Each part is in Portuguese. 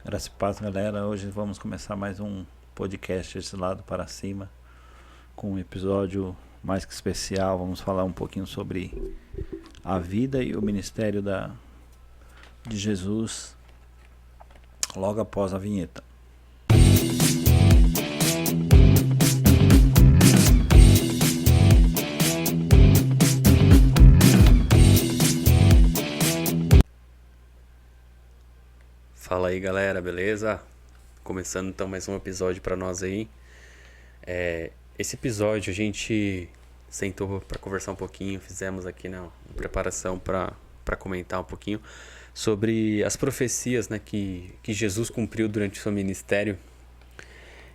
Graças e paz, galera. Hoje vamos começar mais um podcast Esse Lado para Cima, com um episódio mais que especial. Vamos falar um pouquinho sobre a vida e o ministério de Jesus logo após a vinheta. Fala aí, galera, beleza? Começando então mais um episódio para nós aí. Esse episódio a gente sentou para conversar um pouquinho, fizemos aqui uma preparação para comentar um pouquinho sobre as profecias, né, que Jesus cumpriu durante o seu ministério.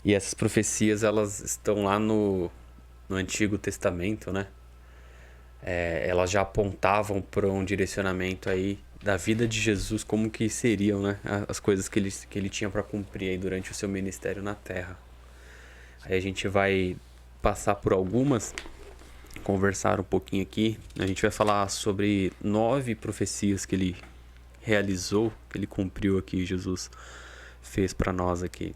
E essas profecias, elas estão lá no Antigo Testamento, né? Elas já apontavam para um direcionamento aí da vida de Jesus, como que seriam, né, as coisas que ele tinha para cumprir aí durante o seu ministério na Terra. Aí a gente vai passar por algumas, conversar um pouquinho aqui. A gente vai falar sobre 9 profecias que ele realizou, que ele cumpriu aqui, Jesus fez para nós aqui.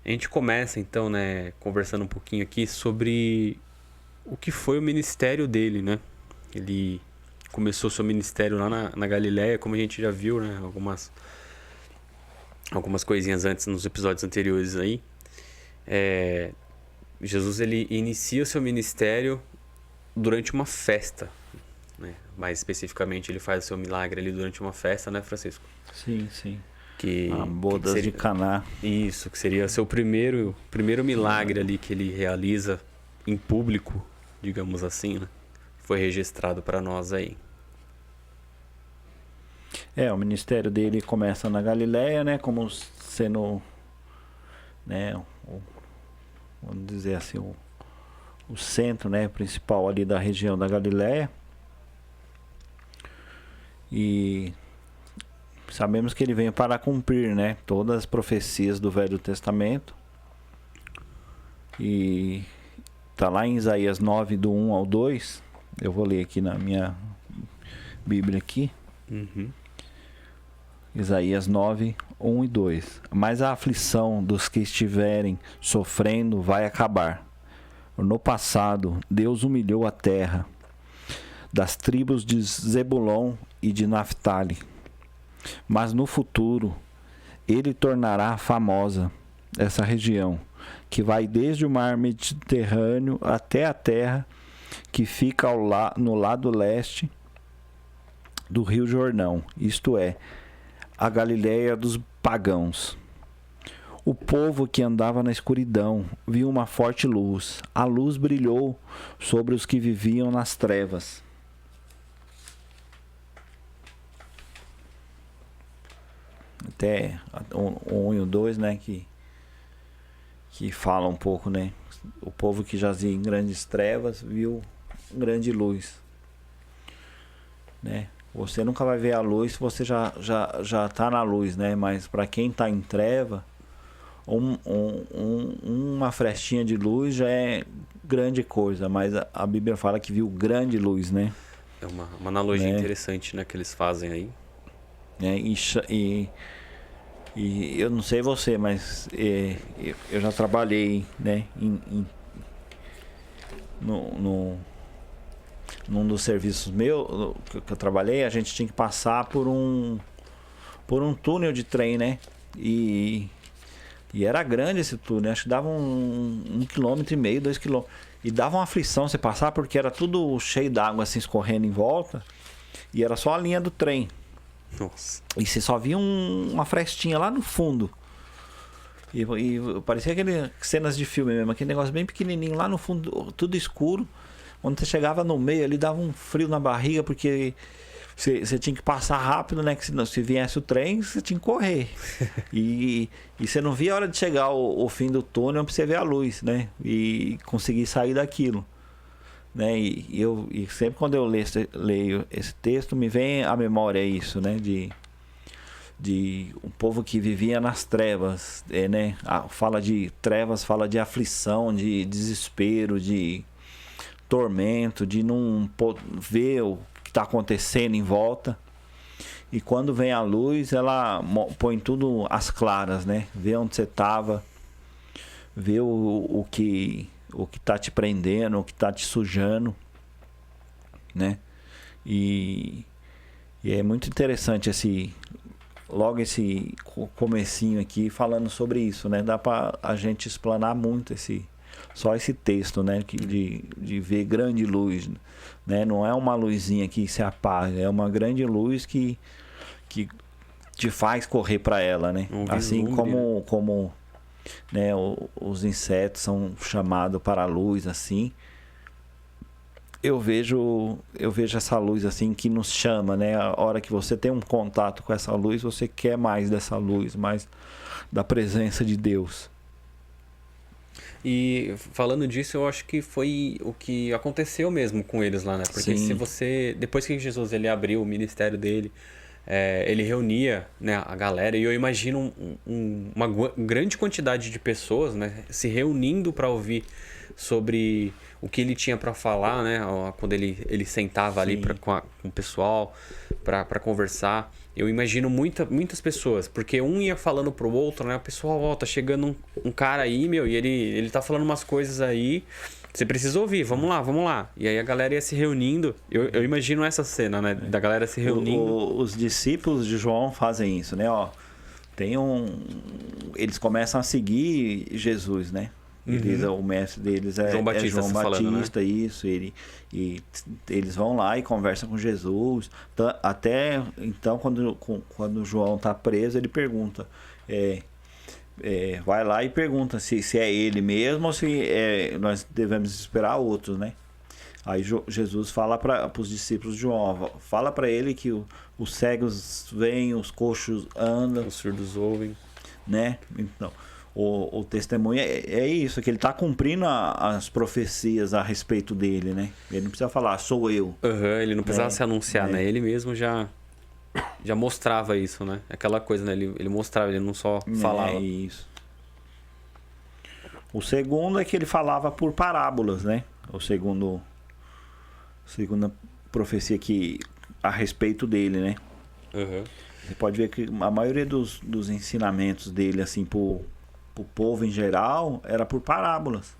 A gente começa então, né, conversando um pouquinho aqui sobre o que foi o ministério dele, né? Ele começou seu ministério lá na Galileia, como a gente já viu, né? Algumas coisinhas antes nos episódios anteriores aí. Jesus, ele inicia o seu ministério durante uma festa, né? Mais especificamente, ele faz o seu milagre ali durante uma festa, né, Francisco? Sim, sim. A bodas de Caná. Isso, que seria seu primeiro milagre ali que ele realiza em público, digamos assim, né? Foi registrado para nós aí. O ministério dele começa na Galileia, né, como sendo, né, vamos dizer assim, o centro, né, principal ali da região da Galileia. E sabemos que ele veio para cumprir, né, todas as profecias do Velho Testamento. E tá lá em Isaías 9, do 1 ao 2. Eu vou ler aqui na minha Bíblia aqui. Uhum. Isaías 9, 1 e 2. Mas a aflição dos que estiverem sofrendo vai acabar. No passado, Deus humilhou a terra das tribos de Zebulon e de Naftali. Mas no futuro, ele tornará famosa essa região, que vai desde o mar Mediterrâneo até a terra que fica no lado leste do Rio Jordão, isto é, a Galileia dos pagãos. O povo que andava na escuridão viu uma forte luz. A luz brilhou sobre os que viviam nas trevas. Até o 1 e o 2, né, que fala um pouco, né? O povo que jazia em grandes trevas viu grande luz, né? Você nunca vai ver a luz se você já está na luz, né? Mas para quem está em treva, uma frestinha de luz já é grande coisa. Mas a Bíblia fala que viu grande luz, né? É uma analogia interessante, né, que eles fazem aí. E eu não sei você, mas eu já trabalhei, né, num dos serviços meus que eu trabalhei. A gente tinha que passar por um túnel de trem, né? E era grande esse túnel, acho que dava 1,5 km, 2 km. E dava uma aflição você passar, porque era tudo cheio d'água assim escorrendo em volta. E era só a linha do trem. Nossa. E você só via uma frestinha lá no fundo. E parecia aquelas cenas de filme mesmo, aquele negócio bem pequenininho lá no fundo, tudo escuro. Quando você chegava no meio ali, dava um frio na barriga, porque você tinha que passar rápido, né? Que se viesse o trem, você tinha que correr. E você não via a hora de chegar o fim do túnel para você ver a luz, né? E conseguir sair daquilo, né? E sempre quando eu leio esse texto, me vem à memória isso, né? De um povo que vivia nas trevas, né? Fala de trevas, fala de aflição, de desespero, de tormento, de não ver o que está acontecendo em volta. E quando vem a luz, ela põe tudo às claras, né? Vê onde você estava, vê o que tá te prendendo, o que tá te sujando, né? E é muito interessante logo esse comecinho aqui falando sobre isso, né? Dá para a gente explanar muito só esse texto, né? De ver grande luz, né? Não é uma luzinha que se apaga, é uma grande luz que te faz correr para ela, né? Assim como né, os insetos são chamados para a luz, assim. Eu vejo essa luz assim que nos chama, né? A hora que você tem um contato com essa luz, você quer mais dessa luz, mais da presença de Deus. E falando disso, eu acho que foi o que aconteceu mesmo com eles lá, né? Porque Sim. se você... Depois que Jesus ele abriu o ministério dele, ele reunia, né, a galera, e eu imagino uma grande quantidade de pessoas, né, se reunindo para ouvir sobre o que ele tinha para falar, né, quando ele sentava ali com o pessoal para conversar. Eu imagino muitas pessoas, porque um ia falando pro outro, né, o pessoal, ó, tá chegando um cara aí, meu, e ele tá falando umas coisas aí, você precisa ouvir, vamos lá. E aí a galera ia se reunindo. Eu imagino essa cena, né? Da galera se reunindo. Os discípulos de João fazem isso, né? Ó, eles começam a seguir Jesus, né? O mestre deles é João Batista, falando, né? Isso. Eles vão lá e conversam com Jesus. Até então, quando João está preso, ele pergunta... vai lá e pergunta se é ele mesmo ou se nós devemos esperar outros, né? Aí Jesus fala para os discípulos de João, fala para ele que os cegos vêm, os coxos andam, os surdos ouvem, né? Então, o testemunho é isso, que ele está cumprindo as profecias a respeito dele, né? Ele não precisa falar, sou eu. Ele não precisava se anunciar, né? Ele mesmo já mostrava isso, né? Aquela coisa, né? Ele mostrava, ele não só falava. É isso. O segundo é que ele falava por parábolas, né? Segunda profecia a respeito dele, né? Você pode ver que a maioria dos ensinamentos dele, assim, pro povo em geral, era por parábolas.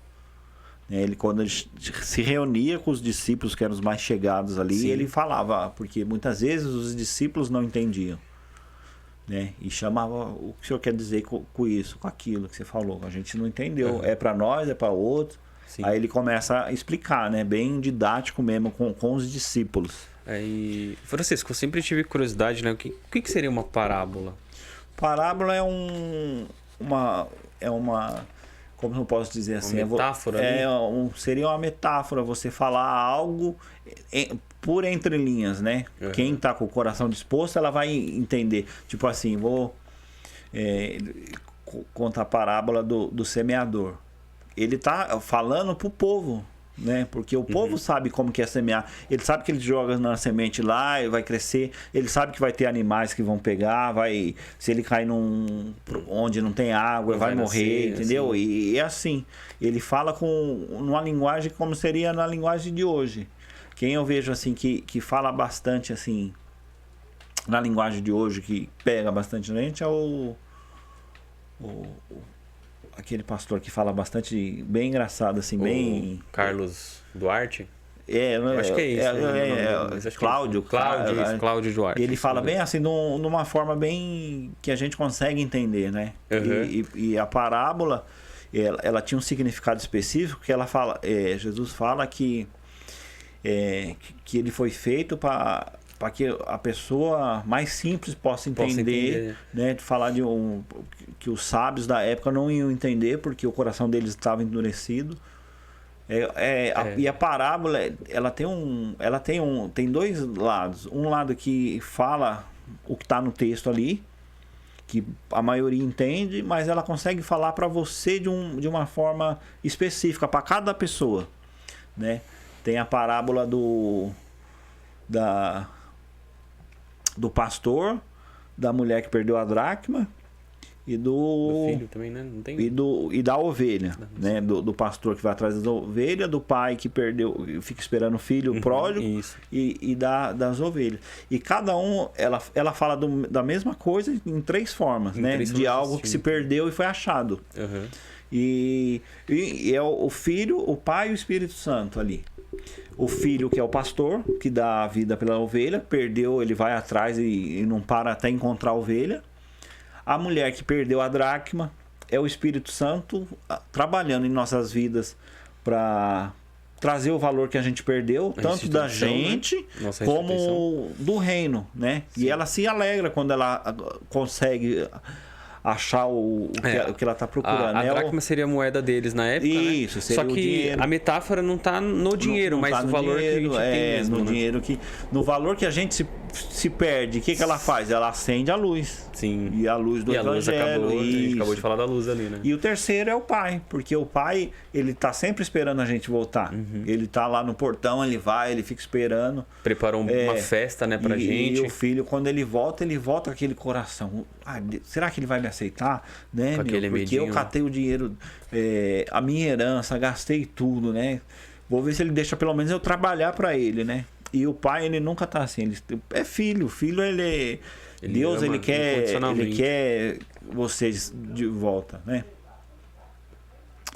Quando ele se reunia com os discípulos, que eram os mais chegados ali, Sim. Ele falava, porque muitas vezes os discípulos não entendiam, né? E chamava, o que o senhor quer dizer com isso, com aquilo que você falou? A gente não entendeu, é para nós, é para outro. Sim. Aí ele começa a explicar, né? Bem didático mesmo, com os discípulos. E Francisco, eu sempre tive curiosidade, né? O que seria uma parábola? Parábola é uma como eu posso dizer assim? Uma metáfora? Seria uma metáfora, você falar algo por entre linhas, né? Quem está com o coração disposto, ela vai entender. Tipo assim, vou contar a parábola do semeador. Ele está falando pro povo, né? Porque o povo sabe como que é semear. Ele sabe que ele joga na semente lá e vai crescer. Ele sabe que vai ter animais que vão pegar, se ele cair onde não tem água, vai morrer, nascer, entendeu? Assim. E é assim. Ele fala numa linguagem como seria na linguagem de hoje. Quem eu vejo assim que fala bastante assim na linguagem de hoje, que pega bastante gente, é aquele pastor que fala bastante, bem engraçado, assim, bem... Carlos Duarte? Acho que é isso. Cláudio Duarte. E ele fala bem assim, numa forma bem que a gente consegue entender, né? E a parábola, ela tinha um significado específico, que ela fala, Jesus fala que ele foi feito para que a pessoa mais simples possa entender. Né? De falar que os sábios da época não iam entender porque o coração deles estava endurecido. E a parábola, ela tem dois lados. Um lado que fala o que está no texto ali, que a maioria entende, mas ela consegue falar para você de uma forma específica para cada pessoa, né? Tem a parábola do pastor, da mulher que perdeu a dracma e do filho também, né? Não tem... e da ovelha, né? Do pastor que vai atrás das ovelhas, do pai que perdeu, fica esperando o filho pródigo e das ovelhas. E cada um, ela fala da mesma coisa em 3 formas, né? De algo que se perdeu e foi achado. E é o filho, o pai e o Espírito Santo ali. O filho, que é o pastor, que dá a vida pela ovelha, perdeu, ele vai atrás e não para até encontrar a ovelha. A mulher que perdeu a dracma é o Espírito Santo trabalhando em nossas vidas para trazer o valor que a gente perdeu, tanto da gente, né? Como do reino, né? Sim. E ela se alegra quando ela consegue achar o que ela está procurando. A dracma seria a moeda deles na época, isso, né? Seria Só que o dinheiro. A metáfora não está no dinheiro, não mas tá no valor dinheiro, que a gente tem mesmo, no né? dinheiro no valor que a gente se perde. O que ela faz? Ela acende a luz. Sim. E a luz do evangelho. A gente acabou de falar da luz ali, né? E o terceiro é o pai, porque o pai, ele tá sempre esperando a gente voltar. Ele tá lá no portão, ele fica esperando. Preparou uma festa, né, pra gente. E o filho, quando ele volta com aquele coração. Será que ele vai me aceitar? Né, porque medinho. Eu catei o dinheiro, a minha herança, gastei tudo, né? Vou ver se ele deixa pelo menos eu trabalhar para ele, né? E o pai, ele nunca tá assim. Ele é filho. Filho, Deus, ele quer vocês de volta, né?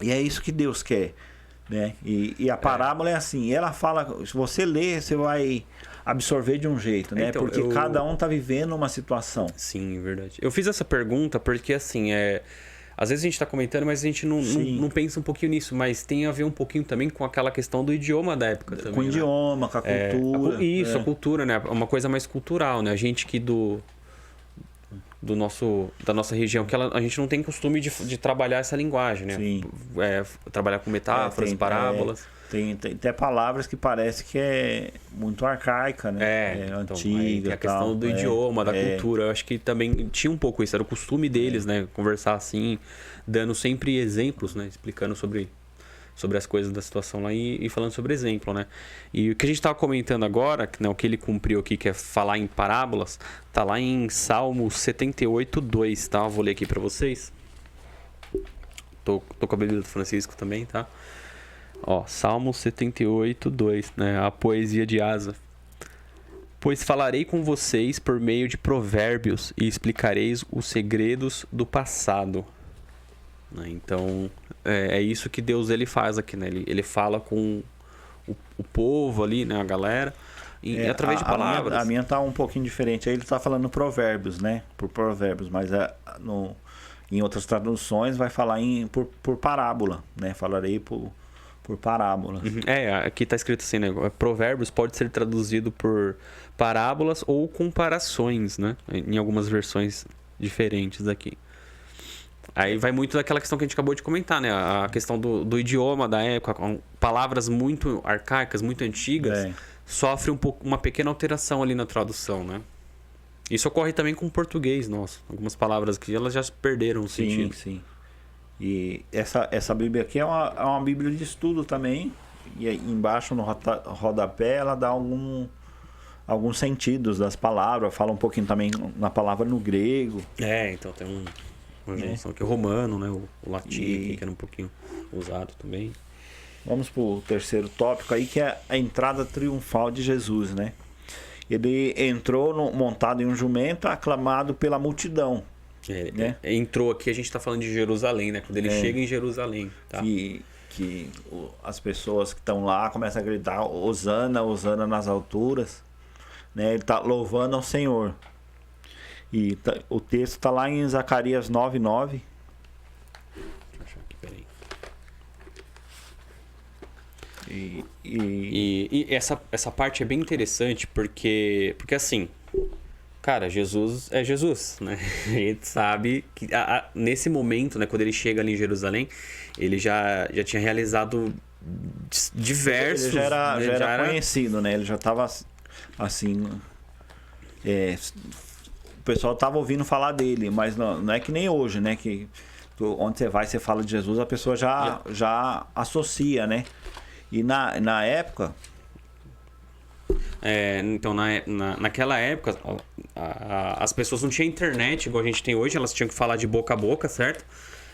E é isso que Deus quer, né? E a parábola é assim. Ela fala, se você ler, você vai absorver de um jeito, né? Então, porque cada um tá vivendo uma situação. Sim, verdade. Eu fiz essa pergunta porque, assim, às vezes a gente está comentando, mas a gente não pensa um pouquinho nisso. Mas tem a ver um pouquinho também com aquela questão do idioma da época também. Com o idioma, com a cultura. A cultura, né? Uma coisa mais cultural, né? A gente que da nossa região, que a gente não tem costume de trabalhar essa linguagem, né? Sim. Trabalhar com metáforas, parábolas. Tem até palavras que parece que é muito arcaica, né? Então, antiga. Tem a questão do idioma, da cultura. Eu acho que também tinha um pouco isso, era o costume deles, né? Conversar assim, dando sempre exemplos, né? Explicando sobre as coisas da situação lá e falando sobre exemplo, né? E o que a gente estava comentando agora, né, o que ele cumpriu aqui, que é falar em parábolas, tá lá em Salmo 78:2, tá? Eu vou ler aqui para vocês. Tô com a Bíblia do Francisco também, tá? Ó, Salmo 78:2, né? A poesia de Asa. Pois falarei com vocês por meio de provérbios e explicareis os segredos do passado. Então, é isso que Deus ele faz aqui, né? Ele fala com o povo ali, né? A galera, através de palavras. A minha tá um pouquinho diferente. Aí ele tá falando provérbios, né? Por provérbios, mas em outras traduções vai falar por parábola, né? Falarei por parábolas. Aqui tá escrito assim, né? Provérbios pode ser traduzido por parábolas ou comparações, né? Em algumas versões diferentes aqui. Aí vai muito daquela questão que a gente acabou de comentar, né? A questão do idioma da época, com palavras muito arcaicas, muito antigas, sofre uma pequena alteração ali na tradução, né? Isso ocorre também com o português nosso. Algumas palavras que elas já perderam o sentido. Sim. E essa Bíblia aqui é uma Bíblia de estudo também. E aí, embaixo no rodapé ela dá alguns sentidos das palavras. Fala um pouquinho também na palavra no grego. Então tem uma junção aqui, o romano, né? O latim, que era um pouquinho usado também. Vamos pro terceiro tópico aí, que é a entrada triunfal de Jesus, né? Ele entrou montado em um jumento, aclamado pela multidão. Né? Entrou aqui, a gente está falando de Jerusalém, né? Quando ele chega em Jerusalém, tá? Que as pessoas que estão lá começam a gritar Hosana, Hosana nas alturas, né? Ele está louvando ao Senhor. E o texto está lá em Zacarias 9:9. Deixa eu achar aqui, peraí. E essa parte é bem interessante porque assim, cara, Jesus é Jesus, né? A gente sabe que nesse momento, né, quando ele chega ali em Jerusalém, ele já tinha realizado diversos... Ele já era conhecido, né? Ele já estava assim... o pessoal estava ouvindo falar dele, mas não é que nem hoje, né? Que onde você vai, você fala de Jesus, a pessoa já associa, né? E na época... Então, naquela época, as pessoas não tinham internet igual a gente tem hoje, elas tinham que falar de boca a boca, certo?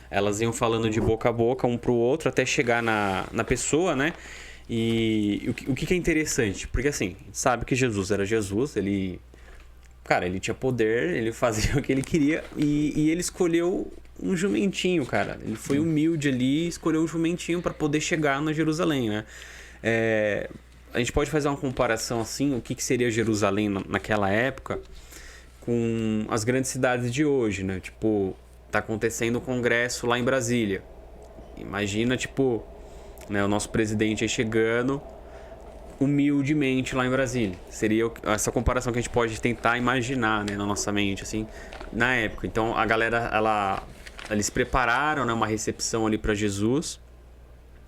Elas iam falando de boca a boca, um pro outro, até chegar na pessoa, né? E o que é interessante? Porque, assim, a gente sabe que Jesus era Jesus, ele tinha poder, ele fazia o que ele queria e ele escolheu um jumentinho, cara. Ele foi humilde ali, escolheu um jumentinho para poder chegar na Jerusalém, né? A gente pode fazer uma comparação assim, o que seria Jerusalém naquela época com as grandes cidades de hoje, né? Tipo, tá acontecendo um congresso lá em Brasília. Imagina, tipo, né, o nosso presidente aí chegando humildemente lá em Brasília. Seria essa comparação que a gente pode tentar imaginar, né, na nossa mente, assim, na época. Então, a galera, eles prepararam, né, uma recepção ali para Jesus.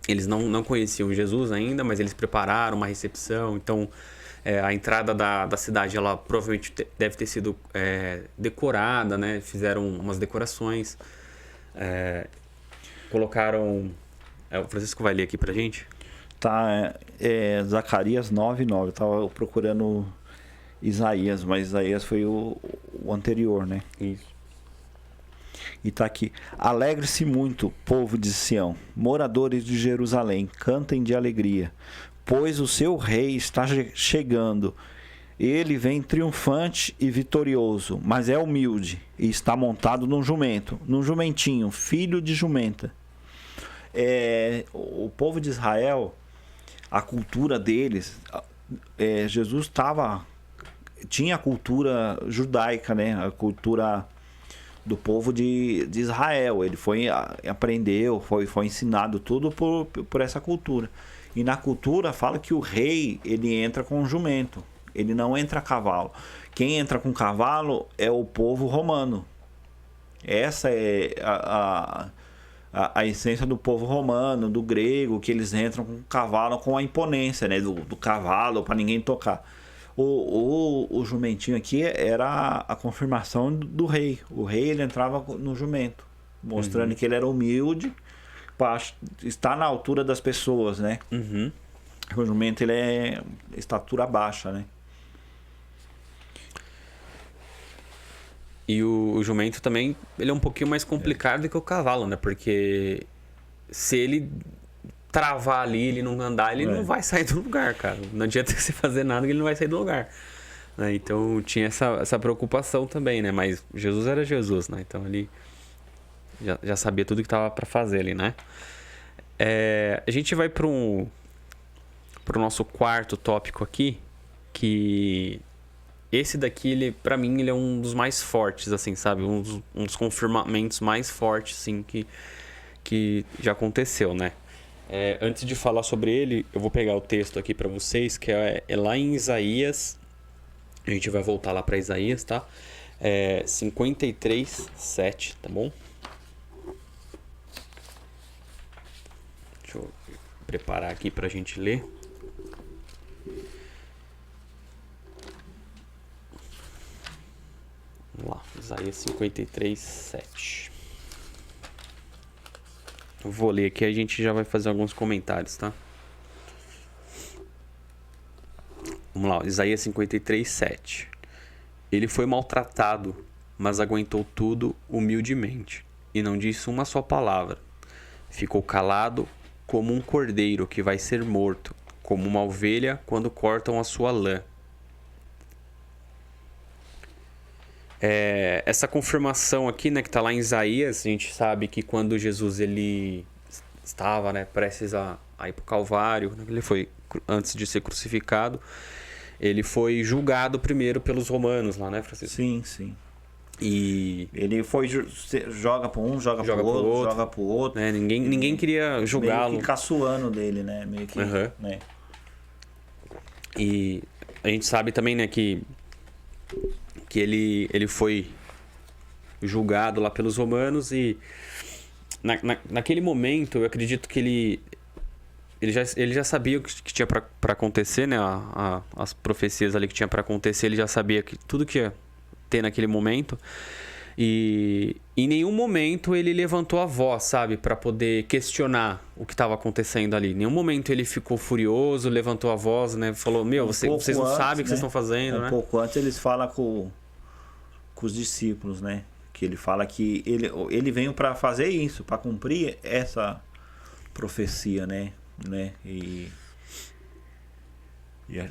Eles não conheciam Jesus ainda, mas eles prepararam uma recepção. Então, a entrada da cidade, ela provavelmente deve ter sido decorada, né? Fizeram umas decorações. Colocaram... o Francisco vai ler aqui pra gente? Tá, Zacarias 9:9. Eu tava procurando Isaías, mas Isaías foi o anterior, né? Isso. E tá aqui: alegre-se muito, povo de Sião, moradores de Jerusalém, cantem de alegria, pois o seu rei está chegando. Ele vem triunfante e vitorioso, mas é humilde e está montado num jumentinho, filho de jumenta. O povo de Israel, a cultura deles, Jesus tinha a cultura judaica, né? A cultura do povo de Israel. Ele aprendeu, foi ensinado tudo por essa cultura. E na cultura fala que o rei, ele entra com um jumento, ele não entra a cavalo. Quem entra com cavalo é o povo romano. Essa é a essência do povo romano, do grego, que eles entram com o cavalo, com a imponência, né, do cavalo, para ninguém tocar. O jumentinho aqui era a confirmação do rei. O rei, ele entrava no jumento, mostrando que ele era humilde para estar na altura das pessoas, né? Uhum. O jumento, ele é estatura baixa, né? E o jumento também, ele é um pouquinho mais complicado do que o cavalo, né? Porque se ele travar ali, ele não andar, ele não vai sair do lugar, cara. Não adianta você fazer nada que ele não vai sair do lugar. Né? Então tinha essa preocupação também, né? Mas Jesus era Jesus, né? Então ele já sabia tudo que tava para fazer ali, né? A gente vai pro nosso quarto tópico aqui, que esse daqui, ele, pra mim, ele é um dos mais fortes, assim, sabe? Um dos confirmamentos mais fortes, assim, que já aconteceu, né? Antes de falar sobre ele, eu vou pegar o texto aqui pra vocês, que é lá em Isaías. A gente vai voltar lá pra Isaías, tá? 53:7, tá bom? Deixa eu preparar aqui pra gente ler. Vamos lá, Isaías 53:7. Eu vou ler aqui e a gente já vai fazer alguns comentários, tá? Vamos lá, Isaías 53:7. Ele foi maltratado, mas aguentou tudo humildemente, e não disse uma só palavra. Ficou calado como um cordeiro que vai ser morto, como uma ovelha quando cortam a sua lã. Essa confirmação aqui, né, que está lá em Isaías, a gente sabe que quando Jesus ele estava, né, prestes a ir para o Calvário, ele foi, antes de ser crucificado, ele foi julgado primeiro pelos romanos lá, né, Francisco? Sim, sim. E ele joga para um, joga para o outro, joga para o outro. Ninguém queria julgá-lo. Meio que caçoando dele, né? Meio que, né? E a gente sabe também, né, que ele foi julgado lá pelos romanos e naquele momento eu acredito que ele já sabia o que tinha para acontecer, né? As profecias ali que tinha para acontecer, ele já sabia que tudo que ia ter naquele momento. E em nenhum momento ele levantou a voz, sabe? Pra poder questionar o que estava acontecendo ali. Em nenhum momento ele ficou furioso, levantou a voz, né? Falou, vocês não sabem o que vocês estão fazendo, né? Um pouco antes eles falam com os discípulos, né? Que ele fala que ele veio para fazer isso, para cumprir essa profecia, né? E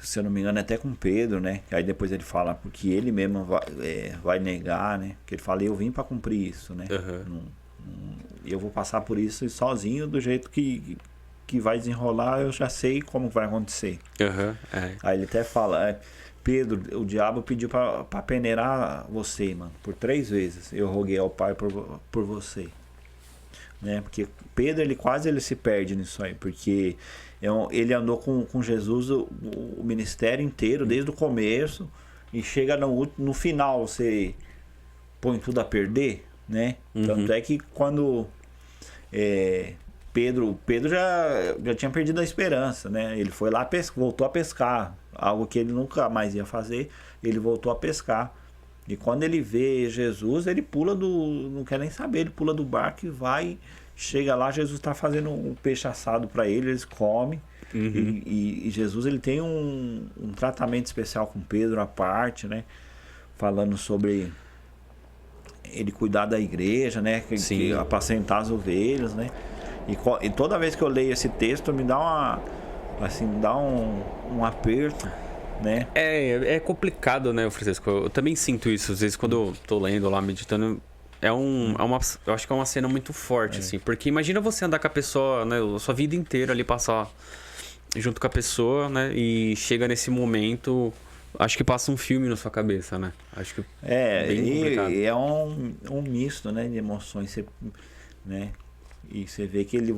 se eu não me engano, até com Pedro, né? Aí depois ele fala, porque ele mesmo vai negar, né? Que ele fala, eu vim para cumprir isso, né? Eu vou passar por isso sozinho, do jeito que vai desenrolar, eu já sei como vai acontecer. Aí ele até fala, Pedro, o diabo pediu para peneirar você, mano, por 3 vezes. Eu roguei ao Pai por você. Né? Porque Pedro, ele se perde nisso aí, porque ele andou com Jesus o ministério inteiro, desde o começo, e chega no final, você põe tudo a perder, né? Tanto é que quando Pedro já tinha perdido a esperança, né? Ele foi lá, voltou a pescar, algo que ele nunca mais ia fazer, ele voltou a pescar. E quando ele vê Jesus, ele pula não quer nem saber, ele pula do barco e vai, chega lá, Jesus está fazendo um peixe assado para eles comem. E Jesus, ele tem um tratamento especial com Pedro à parte, né? Falando sobre ele cuidar da igreja, né? Que apacentar as ovelhas, né? E toda vez que eu leio esse texto, me dá um aperto, né? É complicado, né, Francisco? Eu também sinto isso, às vezes, quando eu tô lendo lá, meditando. Eu acho que é uma cena muito forte, assim. Porque imagina você andar com a pessoa, né? A sua vida inteira ali, passar junto com a pessoa, né? E chega nesse momento, acho que passa um filme na sua cabeça, né? Acho que bem complicado. E é um misto, né, de emoções, né? E você vê que ele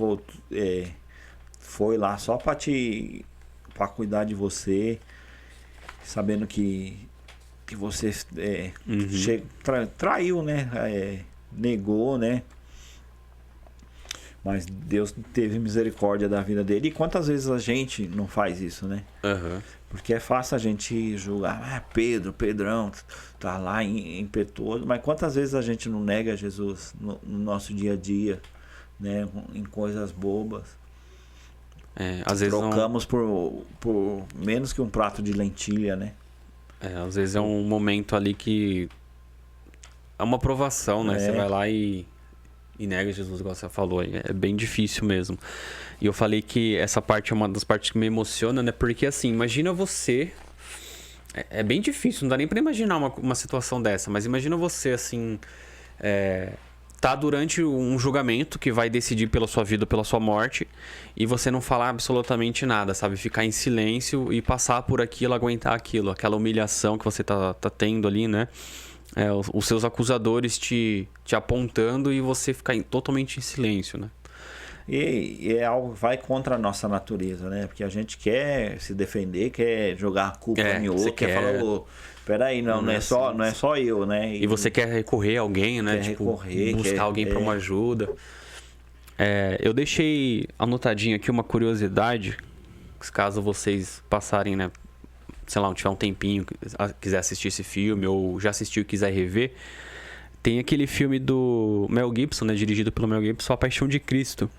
foi lá só para cuidar de você, sabendo que você traiu, né? Negou, né? Mas Deus teve misericórdia da vida dele. E quantas vezes a gente não faz isso, né? Porque é fácil a gente julgar, Pedrão tá lá impetuoso, mas quantas vezes a gente não nega Jesus no nosso dia a dia, né? Em coisas bobas. Às vezes trocamos por menos que um prato de lentilha, né? Às vezes é um momento ali que é uma provação, né? Você vai lá e nega Jesus, igual você falou. É bem difícil mesmo. E eu falei que essa parte é uma das partes que me emociona, né? Porque assim, imagina você... É bem difícil, não dá nem pra imaginar uma situação dessa. Mas imagina você, assim... tá durante um julgamento que vai decidir pela sua vida ou pela sua morte, e você não falar absolutamente nada, sabe? Ficar em silêncio e passar por aquilo, aguentar aquilo, aquela humilhação que você tá tendo ali, né? Os seus acusadores te apontando e você ficar totalmente em silêncio, né? E é algo que vai contra a nossa natureza, né? Porque a gente quer se defender, quer jogar a culpa em outro, quer falar, peraí, não é só eu, né? E você quer recorrer a alguém, né? Buscar alguém para uma ajuda. Eu deixei anotadinho aqui uma curiosidade, caso vocês passarem, né? Sei lá, tiver um tempinho, quiser assistir esse filme, ou já assistiu e quiser rever, tem aquele filme do Mel Gibson, né? Dirigido pelo Mel Gibson, A Paixão de Cristo.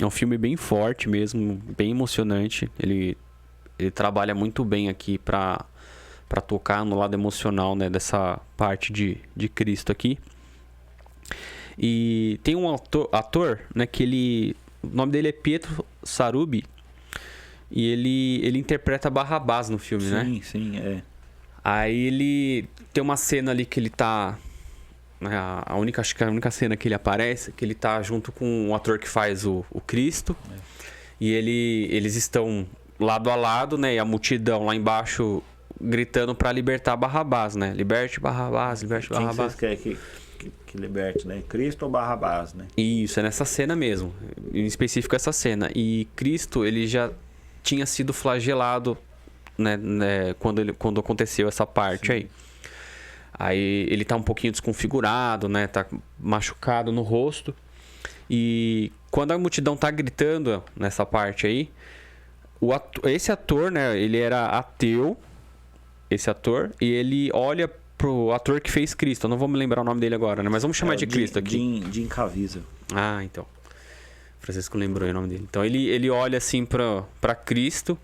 É um filme bem forte mesmo, bem emocionante. Ele trabalha muito bem aqui para tocar no lado emocional, né, dessa parte de Cristo aqui. E tem um ator, né, que o nome dele é Pietro Sarubi, e ele interpreta Barrabás no filme, né? Sim. Aí ele tem uma cena ali que ele tá... acho que a única cena que ele aparece, que ele tá junto com o ator que faz o Cristo. E eles estão lado a lado, né? E a multidão lá embaixo gritando para libertar Barrabás, né? Liberte Barrabás, liberte Barrabás. Quem vocês querem que liberte, né? Cristo ou Barrabás, né? Isso, é nessa cena mesmo. Em específico essa cena. E Cristo, ele já tinha sido flagelado, né? Quando aconteceu essa parte aí. Aí ele tá um pouquinho desconfigurado, né? Tá machucado no rosto. E quando a multidão tá gritando nessa parte aí, esse ator, né? Ele era ateu, esse ator, e ele olha pro ator que fez Cristo. Eu não vou me lembrar o nome dele agora, né? Mas vamos chamar de Cristo aqui. Jim Caviezel. Ah, então. Francisco lembrou o nome dele. Então ele olha assim pra Cristo.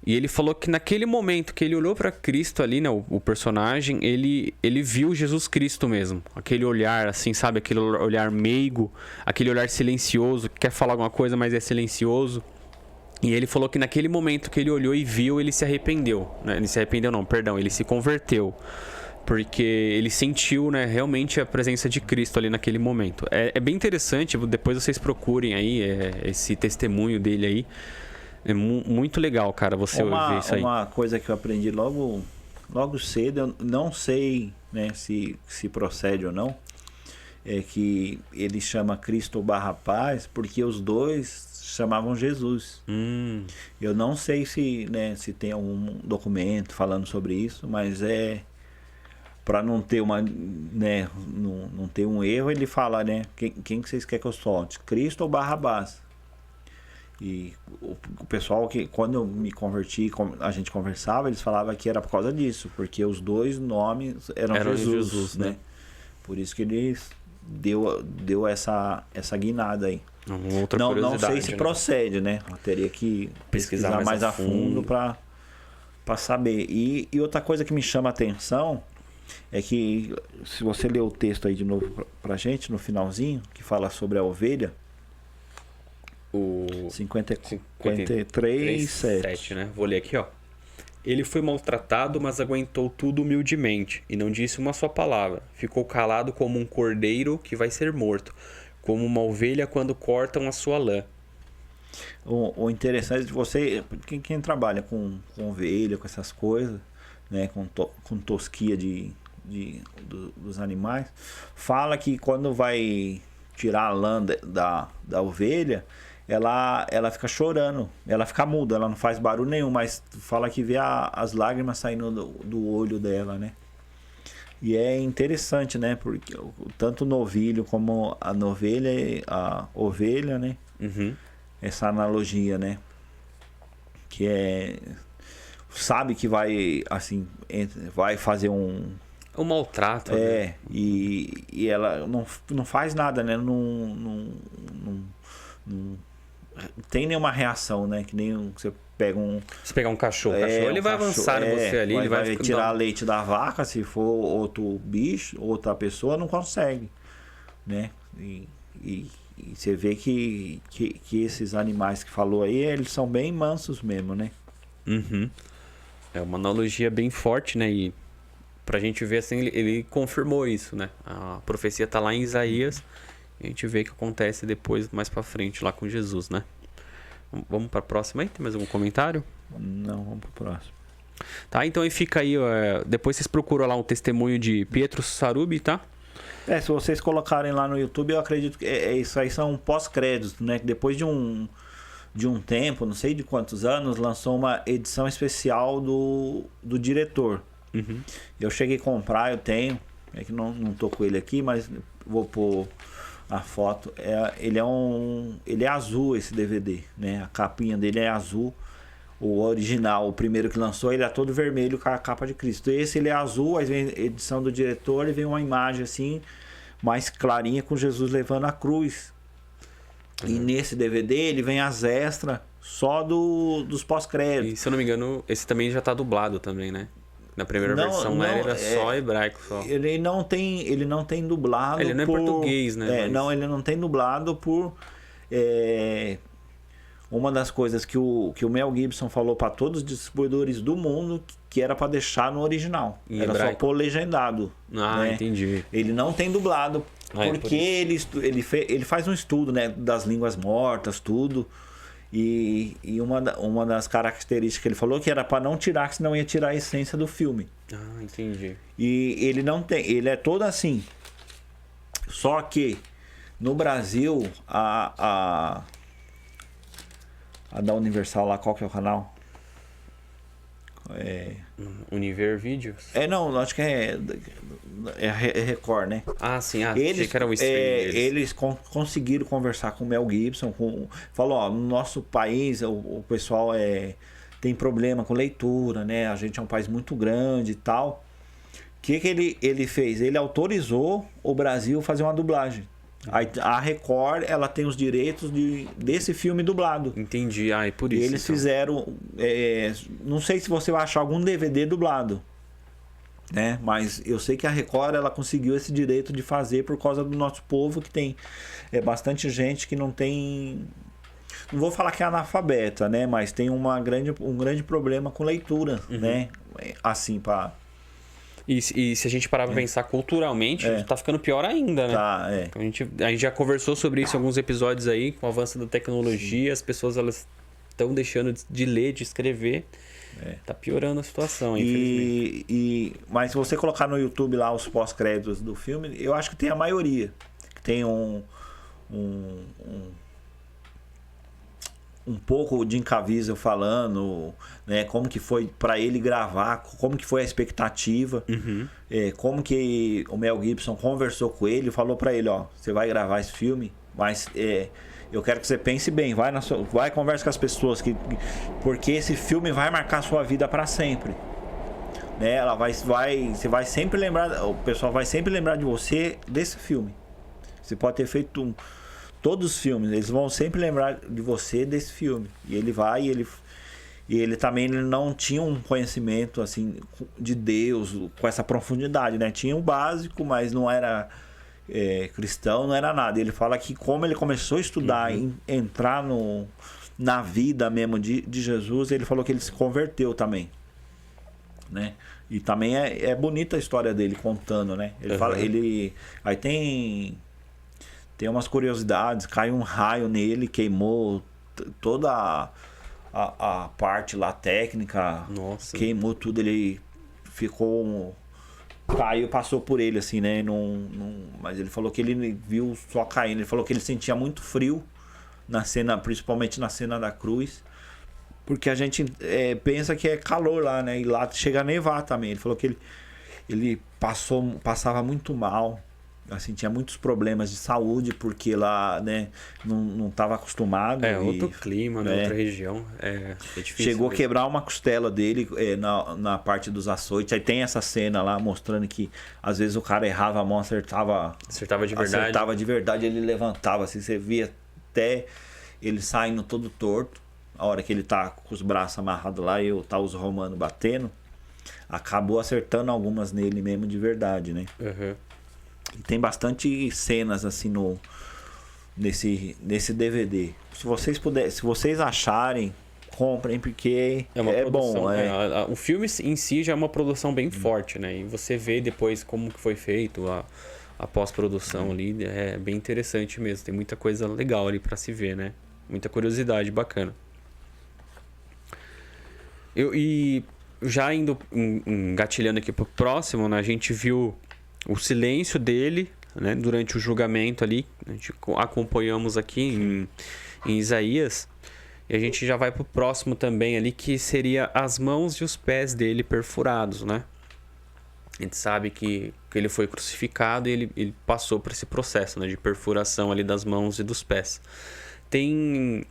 E ele falou que naquele momento que ele olhou pra Cristo ali, né? O personagem, ele viu Jesus Cristo mesmo. Aquele olhar, assim, sabe? Aquele olhar meigo. Aquele olhar silencioso. Que quer falar alguma coisa, mas é silencioso. E ele falou que naquele momento que ele olhou e viu, ele se arrependeu. Né? Ele se arrependeu não, perdão. Ele se converteu. Porque ele sentiu, né, realmente a presença de Cristo ali naquele momento. É bem interessante, depois vocês procurem aí esse testemunho dele aí. É muito legal, cara, você ver isso aí. Uma coisa que eu aprendi logo cedo, eu não sei, né, se procede ou não, é que ele chama Cristo barra paz, porque os dois chamavam Jesus. Eu não sei se tem algum documento falando sobre isso, mas para não ter não ter um erro, ele fala, né, quem que vocês querem que eu solte? Cristo ou Barrabás? E o pessoal que, quando eu me converti, a gente conversava, eles falavam que era por causa disso, porque os dois nomes eram Jesus, né? Por isso que ele deu essa guinada aí. Não sei se procede, né? Eu teria que pesquisar mais a fundo para saber. E outra coisa que me chama a atenção é que, se você ler o texto aí de novo pra gente, no finalzinho, que fala sobre a ovelha, o 53, 7, né? Vou ler aqui, ó. Ele foi maltratado, mas aguentou tudo humildemente e não disse uma só palavra. Ficou calado como um cordeiro que vai ser morto, como uma ovelha quando cortam a sua lã. O interessante de você, quem trabalha com ovelha, com essas coisas, né, com tosquia dos animais, fala que quando vai tirar a lã da ovelha, ela fica chorando, ela fica muda, ela não faz barulho nenhum, mas fala que vê as lágrimas saindo do olho dela, né? E é interessante, né? Porque tanto o novilho como a ovelha, né? Uhum. Essa analogia, né? Que sabe que vai, assim, vai fazer um maltrato, né? E ela não faz nada, né? Não tem nenhuma reação, né? Que nem você pega Se pegar um cachorro, ele vai avançar em você ali, ele vai tirar leite da vaca, se for outro bicho, outra pessoa, não consegue, né? E você vê que esses animais que falou aí, eles são bem mansos mesmo, né? Uhum. É uma analogia bem forte, né? E pra gente ver assim, ele confirmou isso, né? A profecia tá lá em Isaías. A gente vê o que acontece depois, mais pra frente, lá com Jesus, né? Vamos pra próxima aí? Tem mais algum comentário? Não, vamos pro próximo. Tá, então aí fica aí, depois vocês procuram lá o testemunho de Pietro Sarubi, tá? Se vocês colocarem lá no YouTube, eu acredito que isso aí são pós-créditos, né? Depois de um tempo, não sei de quantos anos, lançou uma edição especial do diretor. Uhum. Eu cheguei a comprar, eu tenho, é que não tô com ele aqui, mas vou pôr a foto. Ele é azul, esse DVD, né? A capinha dele é azul. O original, o primeiro que lançou, ele é todo vermelho com a capa de Cristo. Esse ele é azul, aí vem a edição do diretor e vem uma imagem assim, mais clarinha, com Jesus levando a cruz. E nesse DVD ele vem as extras só dos pós-créditos. E se eu não me engano, esse também já tá dublado também, né? Na primeira versão não era só hebraico só. Ele não tem dublado. Ele não é português, né? Não, ele não tem dublado por uma das coisas que o Mel Gibson falou para todos os distribuidores do mundo, que era para deixar no original. Era hebraico. Só pôr legendado. Né? Entendi. Ele não tem dublado porque ele faz um estudo, né, das línguas mortas, tudo. E uma das características que ele falou que era para não tirar, que senão ia tirar a essência do filme. Entendi. E ele não tem, ele é todo assim. Só que no Brasil, a da Universal lá, qual que é o canal? Univer Vídeos? Não, acho que é Record, né? Sim, achei que era o stream eles conseguiram conversar com o Mel Gibson, falou, no nosso país o pessoal tem problema com leitura, né? A gente é um país muito grande e tal. que ele fez? Ele autorizou o Brasil a fazer uma dublagem. A Record, ela tem os direitos desse filme dublado. Entendi. E por isso. E eles fizeram... não sei se você vai achar algum DVD dublado, né? Mas eu sei que a Record, ela conseguiu esse direito de fazer por causa do nosso povo, que tem bastante gente que não tem... Não vou falar que é analfabeta, né? Mas tem um grande problema com leitura, né? Assim, para... E se a gente parar pra pensar culturalmente, tá ficando pior ainda, né? Tá, A gente já conversou sobre isso em alguns episódios aí, com o avanço da tecnologia, as pessoas elas estão deixando de ler, de escrever. Tá piorando a situação, infelizmente. Mas se você colocar no YouTube lá os pós-créditos do filme, eu acho que tem a maioria. Tem um pouco de Jim Caviezel falando, né, como que foi para ele gravar, como que foi a expectativa, como que o Mel Gibson conversou com ele, falou para ele, ó, você vai gravar esse filme, mas eu quero que você pense bem, vai conversa com as pessoas, porque esse filme vai marcar a sua vida para sempre, né? Você vai sempre lembrar, o pessoal vai sempre lembrar de você desse filme. Você pode ter feito todos os filmes, eles vão sempre lembrar de você desse filme. E ele vai, ele também não tinha um conhecimento assim de Deus com essa profundidade, né? Tinha o básico, mas não era cristão, não era nada. Ele fala que como ele começou a estudar, entrar na vida mesmo de Jesus, ele falou que ele se converteu também, né? E também é bonita a história dele contando, né? Ele fala, aí tem umas curiosidades, caiu um raio nele, queimou toda a parte lá técnica. Nossa. Queimou tudo, ele ficou... Caiu, passou por ele assim, né? Mas ele falou que ele viu só caindo. Ele falou que ele sentia muito frio na cena, principalmente na cena da cruz. Porque a gente pensa que é calor lá, né? E lá chega a nevar também. Ele falou que ele passava muito mal. Assim, tinha muitos problemas de saúde, porque lá, né, não estava acostumado. Outro clima, né? Outra região. É difícil. Chegou a quebrar uma costela dele na parte dos açoites. Aí tem essa cena lá mostrando que às vezes o cara errava a mão, acertava de verdade. Acertava de verdade, ele levantava. Assim, você via até ele saindo todo torto. A hora que ele tá com os braços amarrados lá e tá os romanos batendo, acabou acertando algumas nele mesmo de verdade, né? Tem bastante cenas assim nesse DVD. Se vocês acharem, comprem, porque é bom. O filme em si já é uma produção bem forte, né? E você vê depois como que foi feito a pós-produção ali, é bem interessante mesmo. Tem muita coisa legal ali para se ver, né? Muita curiosidade bacana. E já indo engatilhando aqui pro próximo, né? A gente viu o silêncio dele, né, durante o julgamento ali. A gente acompanhamos aqui em Isaías. E a gente já vai pro próximo também ali, que seria as mãos e os pés dele perfurados, né? A gente sabe que ele foi crucificado e ele passou por esse processo, né, de perfuração ali das mãos e dos pés.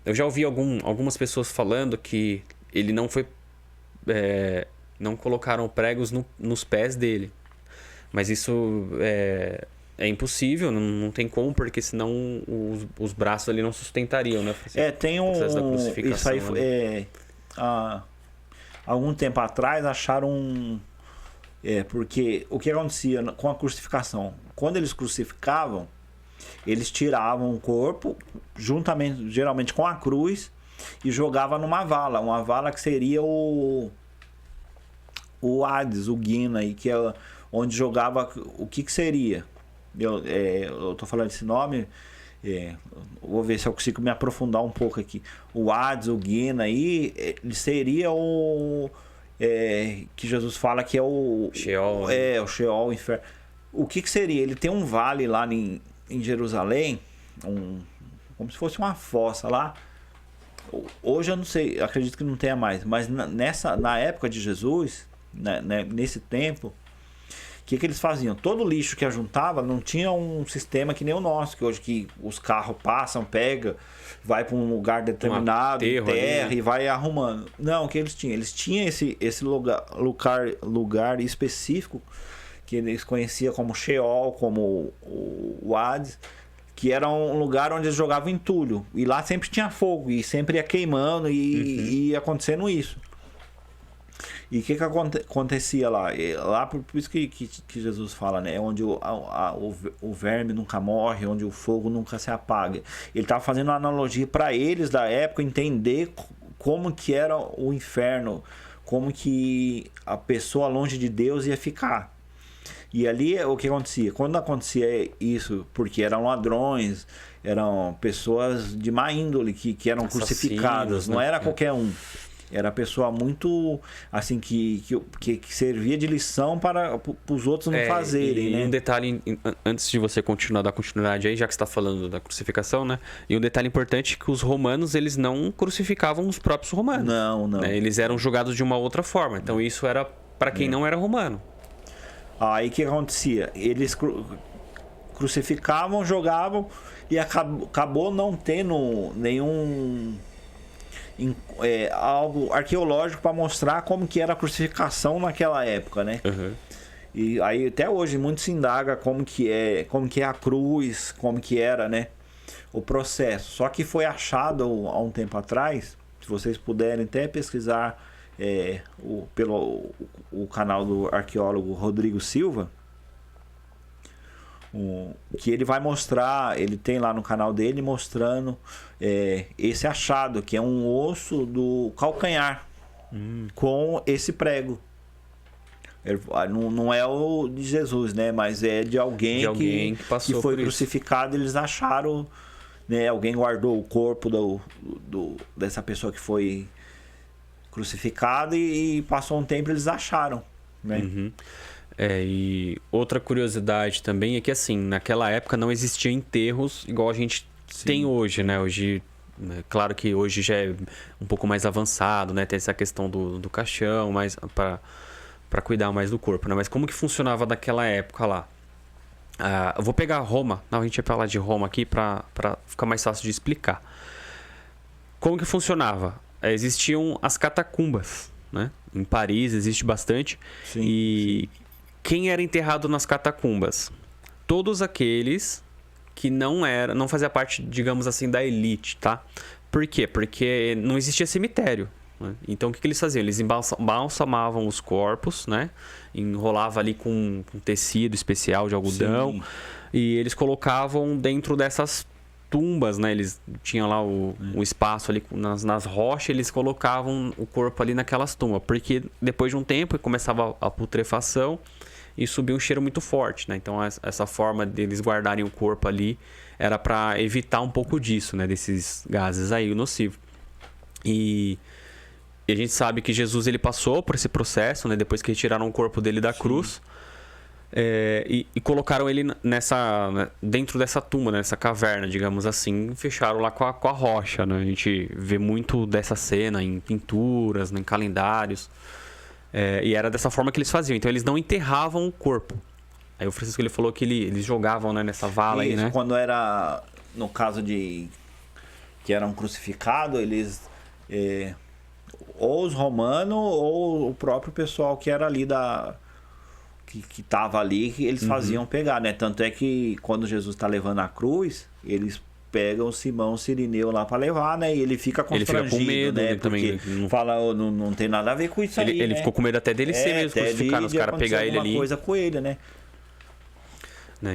Eu já ouvi algumas pessoas falando que ele não foi... não colocaram pregos nos pés dele. Mas isso é impossível, não tem como, porque senão os braços ali não sustentariam, né? Tem processo da crucificação. Isso aí há algum tempo atrás acharam porque o que acontecia com a crucificação? Quando eles crucificavam, eles tiravam o corpo, juntamente, geralmente com a cruz, e jogavam numa vala. Uma vala que seria o Hades, o Guina, aí, que é onde jogava o que seria. Eu tô falando esse nome, vou ver se eu consigo me aprofundar um pouco aqui. O Hades, o Guina aí, ele seria o que Jesus fala que é o Sheol. O Sheol, o inferno. O que seria? Ele tem um vale lá em Jerusalém, como se fosse uma fossa lá. Hoje eu não sei, acredito que não tenha mais, mas na época de Jesus, né, nesse tempo, o que eles faziam? Todo lixo que ajuntava não tinha um sistema que nem o nosso, que hoje que os carros passam, pega, vai para um lugar determinado, terra ali, né? E vai arrumando. Não, o que eles tinham? Eles tinham esse lugar específico que eles conheciam como Sheol, como o Hades, que era um lugar onde eles jogavam entulho. E lá sempre tinha fogo, e sempre ia queimando, e ia acontecendo isso. E o que acontecia lá? Lá, por isso que Jesus fala, né? Onde o verme nunca morre, onde o fogo nunca se apaga. Ele estava fazendo uma analogia para eles da época entender como que era o inferno, como que a pessoa longe de Deus ia ficar. E ali o que acontecia? Quando acontecia isso, porque eram ladrões, eram pessoas de má índole que eram crucificadas, não era qualquer um. Era a pessoa muito, assim, que servia de lição para os outros não fazerem, né? E um detalhe, antes de você dar continuidade aí, já que você está falando da crucificação, né? E um detalhe importante é que os romanos, eles não crucificavam os próprios romanos. Não. Né? Eles eram julgados de uma outra forma. Então isso era para quem não era romano. Aí o que acontecia? Eles crucificavam, jogavam e acabou não tendo nenhum... algo arqueológico para mostrar como que era a crucificação naquela época, né? E aí até hoje muito se indaga como que é a cruz, como que era, né, o processo. Só que foi achado há um tempo atrás, se vocês puderem até pesquisar pelo canal do arqueólogo Rodrigo Silva, que ele vai mostrar, ele tem lá no canal dele mostrando esse achado, que é um osso do calcanhar com esse prego. Não é o de Jesus, né? Mas é de alguém que foi crucificado. Eles acharam, né? Alguém guardou o corpo dessa pessoa que foi crucificada e passou um tempo eles acharam, né? E outra curiosidade também é que, assim, naquela época não existia enterros igual a gente tem hoje, né? Hoje, claro que hoje já é um pouco mais avançado, né? Tem essa questão do caixão, mas para cuidar mais do corpo, né? Mas como que funcionava naquela época lá? Eu vou pegar Roma, a gente vai falar de Roma aqui para ficar mais fácil de explicar. Como que funcionava? Existiam as catacumbas, né? Em Paris existe bastante. Sim. Quem era enterrado nas catacumbas? Todos aqueles que não fazia parte, digamos assim, da elite, tá? Por quê? Porque não existia cemitério, né? Então o que eles faziam? Eles embalsamavam os corpos, né? Enrolava ali com tecido especial de algodão. Sim. E eles colocavam dentro dessas tumbas, né? Eles tinham lá o espaço ali nas rochas, eles colocavam o corpo ali naquelas tumbas, porque depois de um tempo começava a putrefação e subia um cheiro muito forte, né? Então essa forma deles guardarem o corpo ali era para evitar um pouco disso, né? Desses gases aí nocivos. E a gente sabe que Jesus ele passou por esse processo, né? Depois que retiraram o corpo dele da cruz. E colocaram ele dentro dessa tumba, nessa caverna, digamos assim, fecharam lá com a rocha, né? A gente vê muito dessa cena em pinturas, em calendários, e era dessa forma que eles faziam. Então eles não enterravam o corpo. Aí o Francisco ele falou que eles jogavam, né, nessa vala aí, né? Quando era no caso de que eram crucificados, eles ou os romanos ou o próprio pessoal que era ali que estava ali, que eles faziam pegar, né? Tanto é que quando Jesus está levando a cruz, eles pegam o Simão Cirineu lá para levar, né? E ele fica constrangido, ele fica com medo, né? Porque também fala, não tem nada a ver com isso aí, Ele ficou com medo até dele ser mesmo crucificado, os caras pegar ele ali. Coisa com ele, né?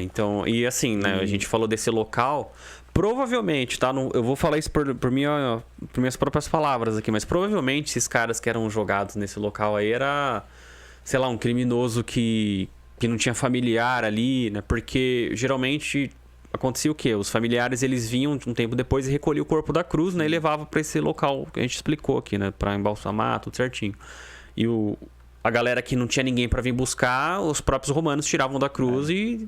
Então, e assim, né? A gente falou desse local. Provavelmente, tá? Eu vou falar isso por minhas próprias palavras aqui, mas provavelmente esses caras que eram jogados nesse local aí era, sei lá, um criminoso que não tinha familiar ali, né? Porque geralmente acontecia o quê? Os familiares eles vinham um tempo depois e recolhiam o corpo da cruz, né? E levavam para esse local que a gente explicou aqui, né? Para embalsamar, tudo certinho. E a galera que não tinha ninguém para vir buscar, os próprios romanos tiravam da cruz e...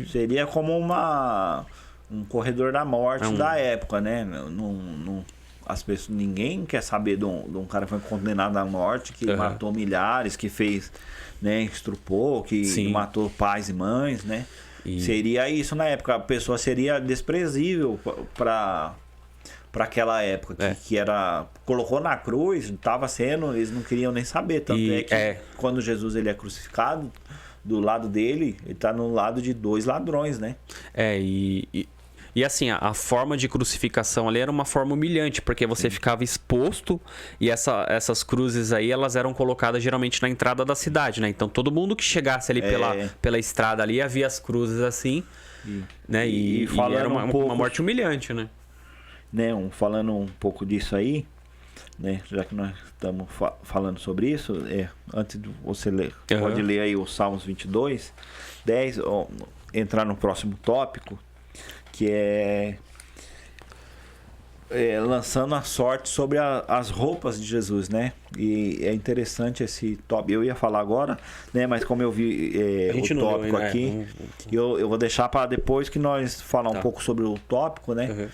Seria como um corredor da morte da época, né? As pessoas, ninguém quer saber de um cara que foi condenado à morte, que matou milhares, que fez, né, estrupou, que matou pais e mães, né? Seria isso na época. A pessoa seria desprezível para aquela época, que era... Colocou na cruz, estava sendo... Eles não queriam nem saber. Tanto é que quando Jesus ele é crucificado, do lado dele, ele tá no lado de 2 ladrões, né? E assim, a forma de crucificação ali era uma forma humilhante, porque você ficava exposto e essas cruzes aí, elas eram colocadas geralmente na entrada da cidade, né? Então todo mundo que chegasse ali pela estrada ali, havia as cruzes assim, né? E era uma morte humilhante, né? Falando um pouco disso aí, né? Já que nós estamos falando sobre isso, antes de você ler, pode ler aí o Salmos 22, 10, entrar no próximo tópico, que é lançando a sorte sobre as roupas de Jesus, né? E é interessante esse tópico. Eu ia falar agora, né? Mas como eu vi o tópico aqui, eu vou deixar para depois que nós falar um pouco sobre o tópico, né?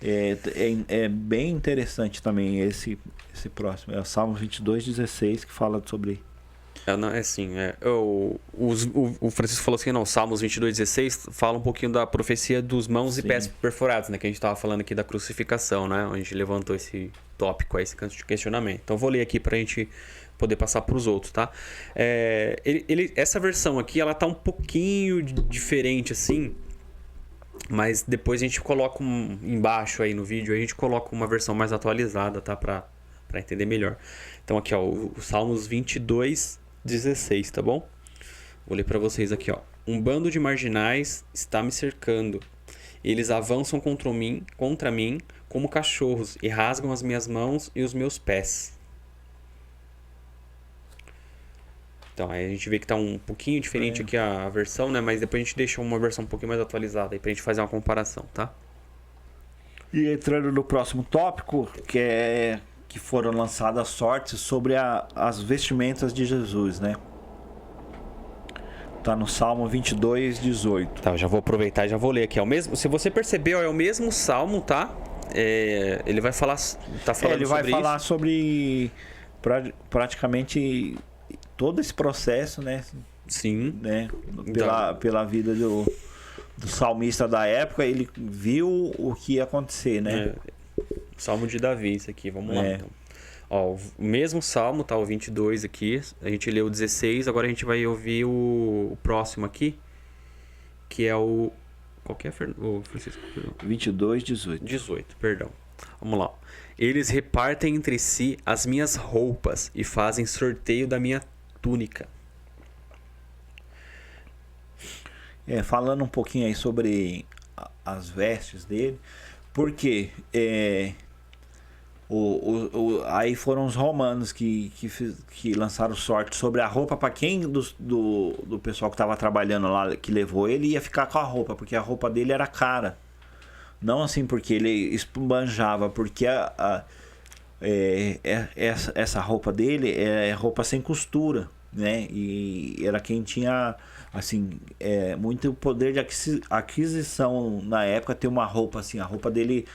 É bem interessante também esse próximo. É o Salmo 22:16 que fala sobre... O Francisco falou assim, Salmos 22:16 fala um pouquinho da profecia dos mãos e pés perfurados, né? Que a gente estava falando aqui da crucificação, né? A gente levantou esse tópico aí, esse questionamento. Então, eu vou ler aqui pra gente poder passar pros outros, tá? Essa versão aqui, ela tá um pouquinho diferente, assim, mas depois a gente coloca embaixo aí no vídeo, a gente coloca uma versão mais atualizada, tá? Pra entender melhor. Então, aqui, ó, o Salmos 22:16, tá bom? Vou ler pra vocês aqui, ó. Um bando de marginais está me cercando. Eles avançam contra mim como cachorros e rasgam as minhas mãos e os meus pés. Então, aí a gente vê que tá um pouquinho diferente aqui a versão, né? Mas depois a gente deixa uma versão um pouquinho mais atualizada aí pra gente fazer uma comparação, tá? E entrando no próximo tópico, que foram lançadas sortes sobre as vestimentas de Jesus, né? Tá no Salmo 22:18. Tá, eu já vou aproveitar e já vou ler aqui. Se você percebeu, é o mesmo Salmo, tá? Ele vai falar... Tá falando ele vai sobre falar isso. sobre praticamente todo esse processo, né? Sim. Né? Pela vida do salmista da época, ele viu o que ia acontecer, né? Salmo de Davi, isso aqui, vamos lá então. Ó, o mesmo salmo, tá? O 22 aqui, a gente leu o 16, agora a gente vai ouvir o próximo aqui, que é o... Qual que é, Francisco? 22:18. 18, perdão. Vamos lá. Eles repartem entre si as minhas roupas e fazem sorteio da minha túnica. Falando um pouquinho aí sobre as vestes dele, porque aí foram os romanos que lançaram sorte sobre a roupa para quem do pessoal que estava trabalhando lá, que levou ele, ia ficar com a roupa, porque a roupa dele era cara. Não assim porque ele esbanjava, porque essa roupa dele é roupa sem costura, né? E era quem tinha assim muito poder de aquisição na época, ter uma roupa assim. A roupa dele,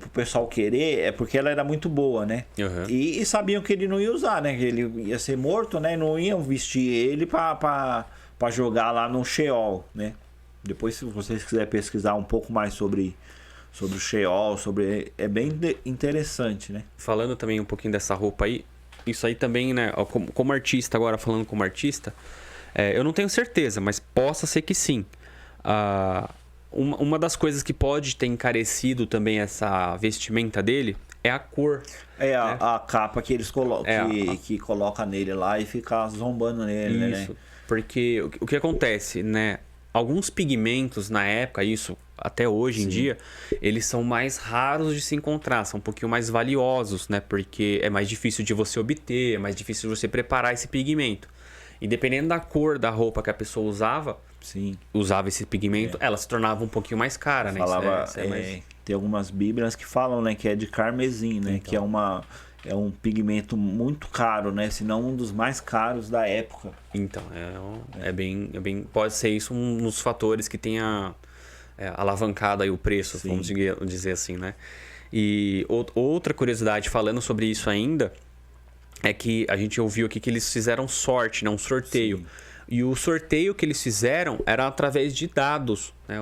pro pessoal querer, porque ela era muito boa, né? Uhum. E sabiam que ele não ia usar, né? Que ele ia ser morto, né? Não iam vestir ele pra jogar lá no Sheol, né? Depois, se vocês quiserem pesquisar um pouco mais sobre o Sheol, é bem interessante, né? Falando também um pouquinho dessa roupa aí, isso aí também, né? Como artista, agora falando como artista, eu não tenho certeza, mas possa ser que sim. Uma das coisas que pode ter encarecido também essa vestimenta dele é a cor. A capa que eles colocam, que coloca nele lá e fica zombando nele, isso, né? Porque o que acontece, né? Alguns pigmentos na época, isso até hoje em dia, eles são mais raros de se encontrar, são um pouquinho mais valiosos, né? Porque é mais difícil de você obter, é mais difícil de você preparar esse pigmento. E dependendo da cor da roupa que a pessoa usava esse pigmento, ela se tornava um pouquinho mais cara, né? Tem algumas bíblias que falam, né, que é de carmesim, né? Então. Que é um pigmento muito caro, né? Se não um dos mais caros da época. Então, é bem... Pode ser isso um dos fatores que tenha alavancado aí o preço, vamos dizer assim, né? E outra curiosidade falando sobre isso ainda é que a gente ouviu aqui que eles fizeram sorte, né? Um sorteio. Sim. E o sorteio que eles fizeram era através de dados, né?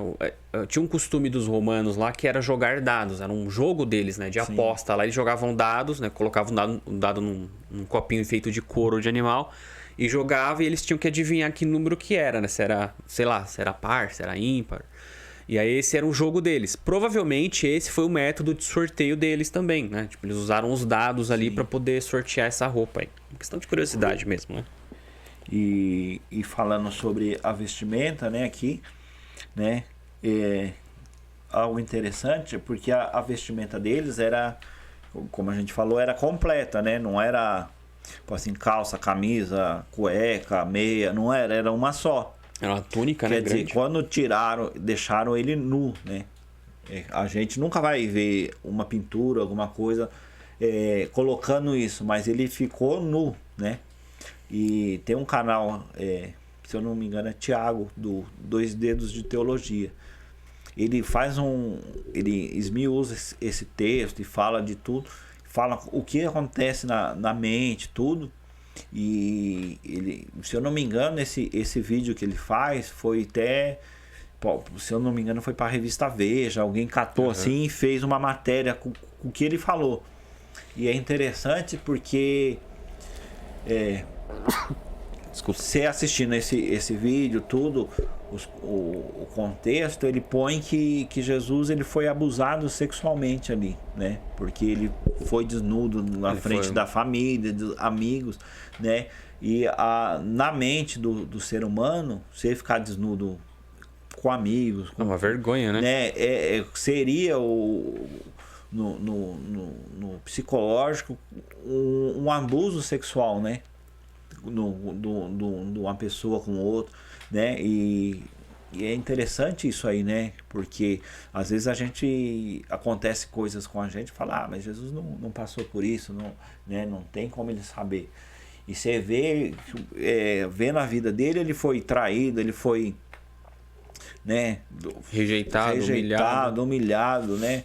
Tinha um costume dos romanos lá que era jogar dados, era um jogo deles, né? De aposta. Lá eles jogavam dados, né? Colocavam um dado num copinho feito de couro de animal e jogava e eles tinham que adivinhar que número que era, né? Se era, sei lá, se era par, se era ímpar. E aí esse era um jogo deles. Provavelmente esse foi o método de sorteio deles também, né? Tipo, eles usaram os dados ali para poder sortear essa roupa aí. Uma questão de curiosidade mesmo, né? E falando sobre a vestimenta, né, aqui, né, algo interessante, porque a vestimenta deles era, como a gente falou, era completa, né, não era, assim, calça, camisa, cueca, meia, não era, era uma só. Era uma túnica, né, Quer dizer, grande. quando tiraram, deixaram ele nu, né, a gente nunca vai ver uma pintura, alguma coisa, colocando isso, mas ele ficou nu, né. E tem um canal, se eu não me engano, é Tiago, do Dois Dedos de Teologia. Ele faz ele esmiuça esse texto e fala de tudo, fala o que acontece na mente, tudo. E ele, se eu não me engano, esse vídeo que ele faz foi até, se eu não me engano, foi para a revista Veja. Alguém catou assim e fez uma matéria com o que ele falou. E é interessante porque Desculpa. você assistindo esse vídeo, tudo, o contexto, ele põe que Jesus ele foi abusado sexualmente ali, né? Porque ele foi desnudo na frente da família, dos amigos, né? E na mente do ser humano, você ficar desnudo com amigos... É uma vergonha, né? Seria no psicológico um abuso sexual, né? De uma pessoa com outra, né? E é interessante isso aí, né? Porque às vezes acontece coisas com a gente e fala, mas Jesus não passou por isso, não, né? Não tem como ele saber. E você vê na vida dele, ele foi traído, ele foi, né? Rejeitado, humilhado, né?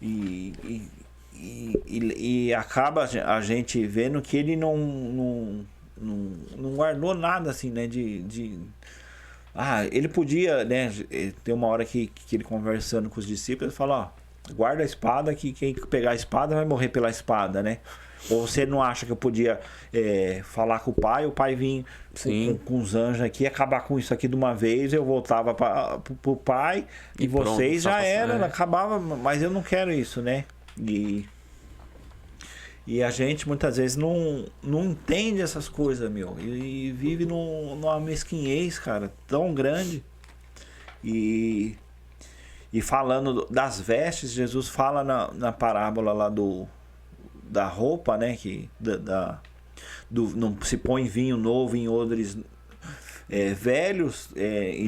E acaba a gente vendo que ele não guardou nada assim, né? Ele podia, né? Tem uma hora que ele conversando com os discípulos, ele fala, guarda a espada, que quem pegar a espada vai morrer pela espada, né? Ou você não acha que eu podia falar com o pai vir com os anjos aqui, acabar com isso aqui de uma vez, eu voltava pro pai e vocês já era, acabava, mas eu não quero isso, né? E a gente muitas vezes não entende essas coisas, meu. E vive numa mesquinhez, cara, tão grande. E falando das vestes, Jesus fala na parábola lá da roupa, né? Que não se põe vinho novo em odres velhos, e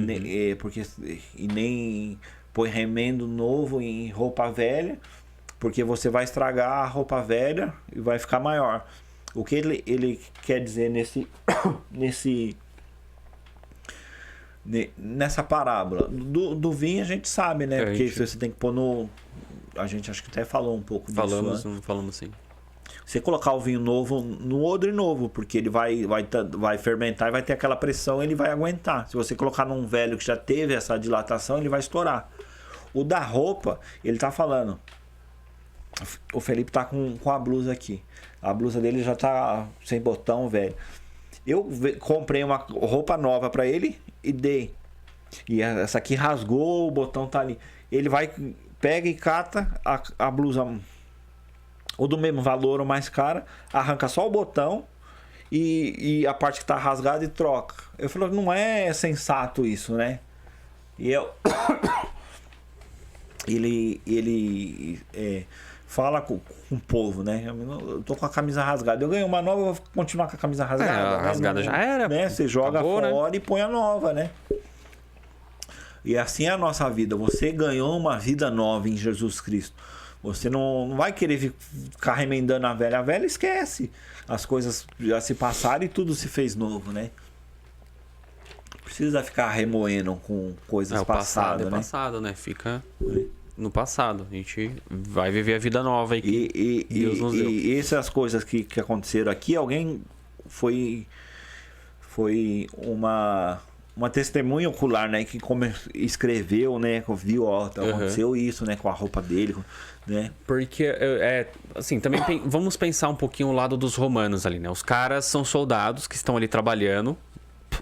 nem põe remendo novo em roupa velha, porque você vai estragar a roupa velha e vai ficar maior. O que ele quer dizer nessa parábola? Do vinho a gente sabe, né? Porque você tem que pôr a gente acho que até falou um pouco disso. Falamos sim. Você colocar o vinho novo no odre novo, porque ele vai fermentar e vai ter aquela pressão, ele vai aguentar. Se você colocar num velho que já teve essa dilatação, ele vai estourar. O da roupa, ele tá falando... O Felipe tá com a blusa aqui. A blusa dele já tá sem botão, velho. Eu comprei uma roupa nova para ele e dei. E essa aqui rasgou, o botão tá ali. Ele pega e cata a blusa, ou do mesmo valor ou mais cara, arranca só o botão e a parte que tá rasgada e troca. Eu falei, não é sensato isso, né? E ele fala com o povo, né? Eu tô com a camisa rasgada. Eu ganhei uma nova, eu vou continuar com a camisa rasgada. A rasgada já era. Né? Você joga acabou, fora, né? E põe a nova, né? E assim é a nossa vida. Você ganhou uma vida nova em Jesus Cristo. Você não vai querer ficar remendando a velha. A velha esquece. As coisas já se passaram e tudo se fez novo, né? Precisa ficar remoendo com coisas passadas, né? Passado, né? Fica... no passado, a gente vai viver a vida nova aí que Deus nos deu. E essas coisas que aconteceram aqui, alguém foi uma uma testemunha ocular, né? Que escreveu, né? Viu, ó, aconteceu isso, né? Com a roupa dele, né? Porque, assim, também vamos pensar um pouquinho o lado dos romanos ali, né? Os caras são soldados que estão ali trabalhando.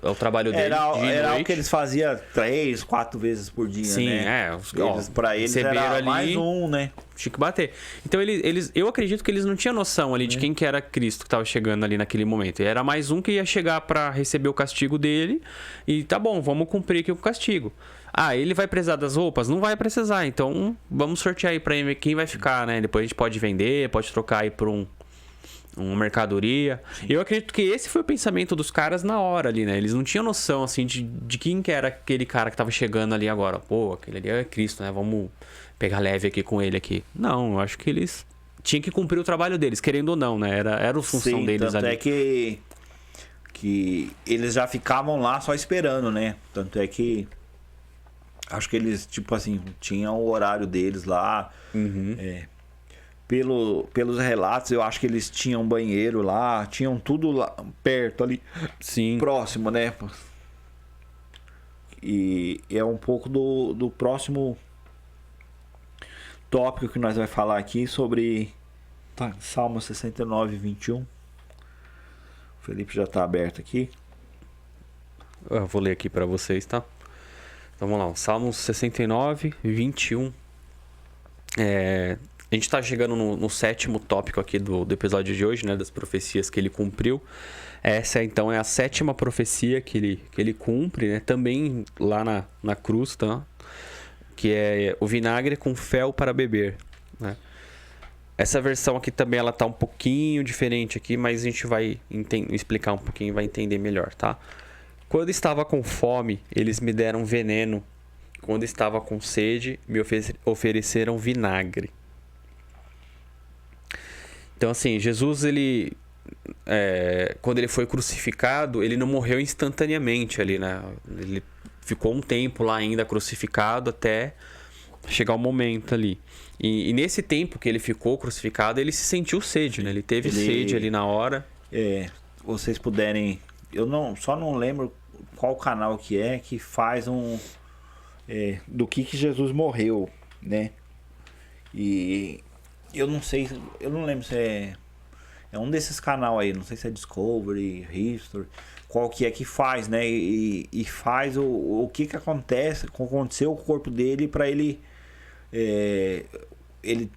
É o trabalho deles. Era algo que eles faziam 3, 4 vezes por dia, sim, né? Sim, pra eles era ali, mais um, né? Tinha que bater. Então, eu acredito que eles não tinham noção ali de quem que era Cristo que estava chegando ali naquele momento. Era mais um que ia chegar para receber o castigo dele. E tá bom, vamos cumprir aqui o castigo. Ah, ele vai precisar das roupas? Não vai precisar. Então, vamos sortear aí para ele quem vai ficar, né? Depois a gente pode vender, pode trocar aí por uma mercadoria. Eu acredito que esse foi o pensamento dos caras na hora ali, né? Eles não tinham noção, assim, de quem que era aquele cara que tava chegando ali agora. Pô, aquele ali é Cristo, né? Vamos pegar leve aqui com ele aqui. Não, eu acho que eles tinham que cumprir o trabalho deles, querendo ou não, né? Era a função deles tanto ali. É que eles já ficavam lá só esperando, né? Tanto é que acho que eles, tipo assim, tinham o horário deles lá. Pelos relatos, eu acho que eles tinham banheiro lá, tinham tudo lá perto ali. Sim. Próximo, né? E é um pouco do próximo tópico que nós vamos falar aqui sobre Salmo 69, 21. O Felipe já está aberto aqui. Eu vou ler aqui para vocês, tá? Então, vamos lá, Salmo 69, 21. A gente está chegando no sétimo tópico aqui do episódio de hoje, né? Das profecias que ele cumpriu. Essa, então, é a sétima profecia que ele cumpre, né? Também lá na cruz, tá? Que é o vinagre com fel para beber, né? Essa versão aqui também, ela tá um pouquinho diferente aqui, mas a gente vai explicar um pouquinho e vai entender melhor, tá? Quando estava com fome, eles me deram veneno. Quando estava com sede, me ofereceram vinagre. Então, assim, Jesus, quando ele foi crucificado, ele não morreu instantaneamente ali, né? Ele ficou um tempo lá ainda crucificado até chegar o momento ali. E nesse tempo que ele ficou crucificado, ele se sentiu sede, né? Ele teve sede ali na hora. Vocês puderem... Eu só não lembro qual canal que faz do que Jesus morreu, né? E... eu não lembro se é um desses canal aí, não sei se é Discovery, History, qual que faz, né? E faz o que aconteceu com o corpo dele para ele ele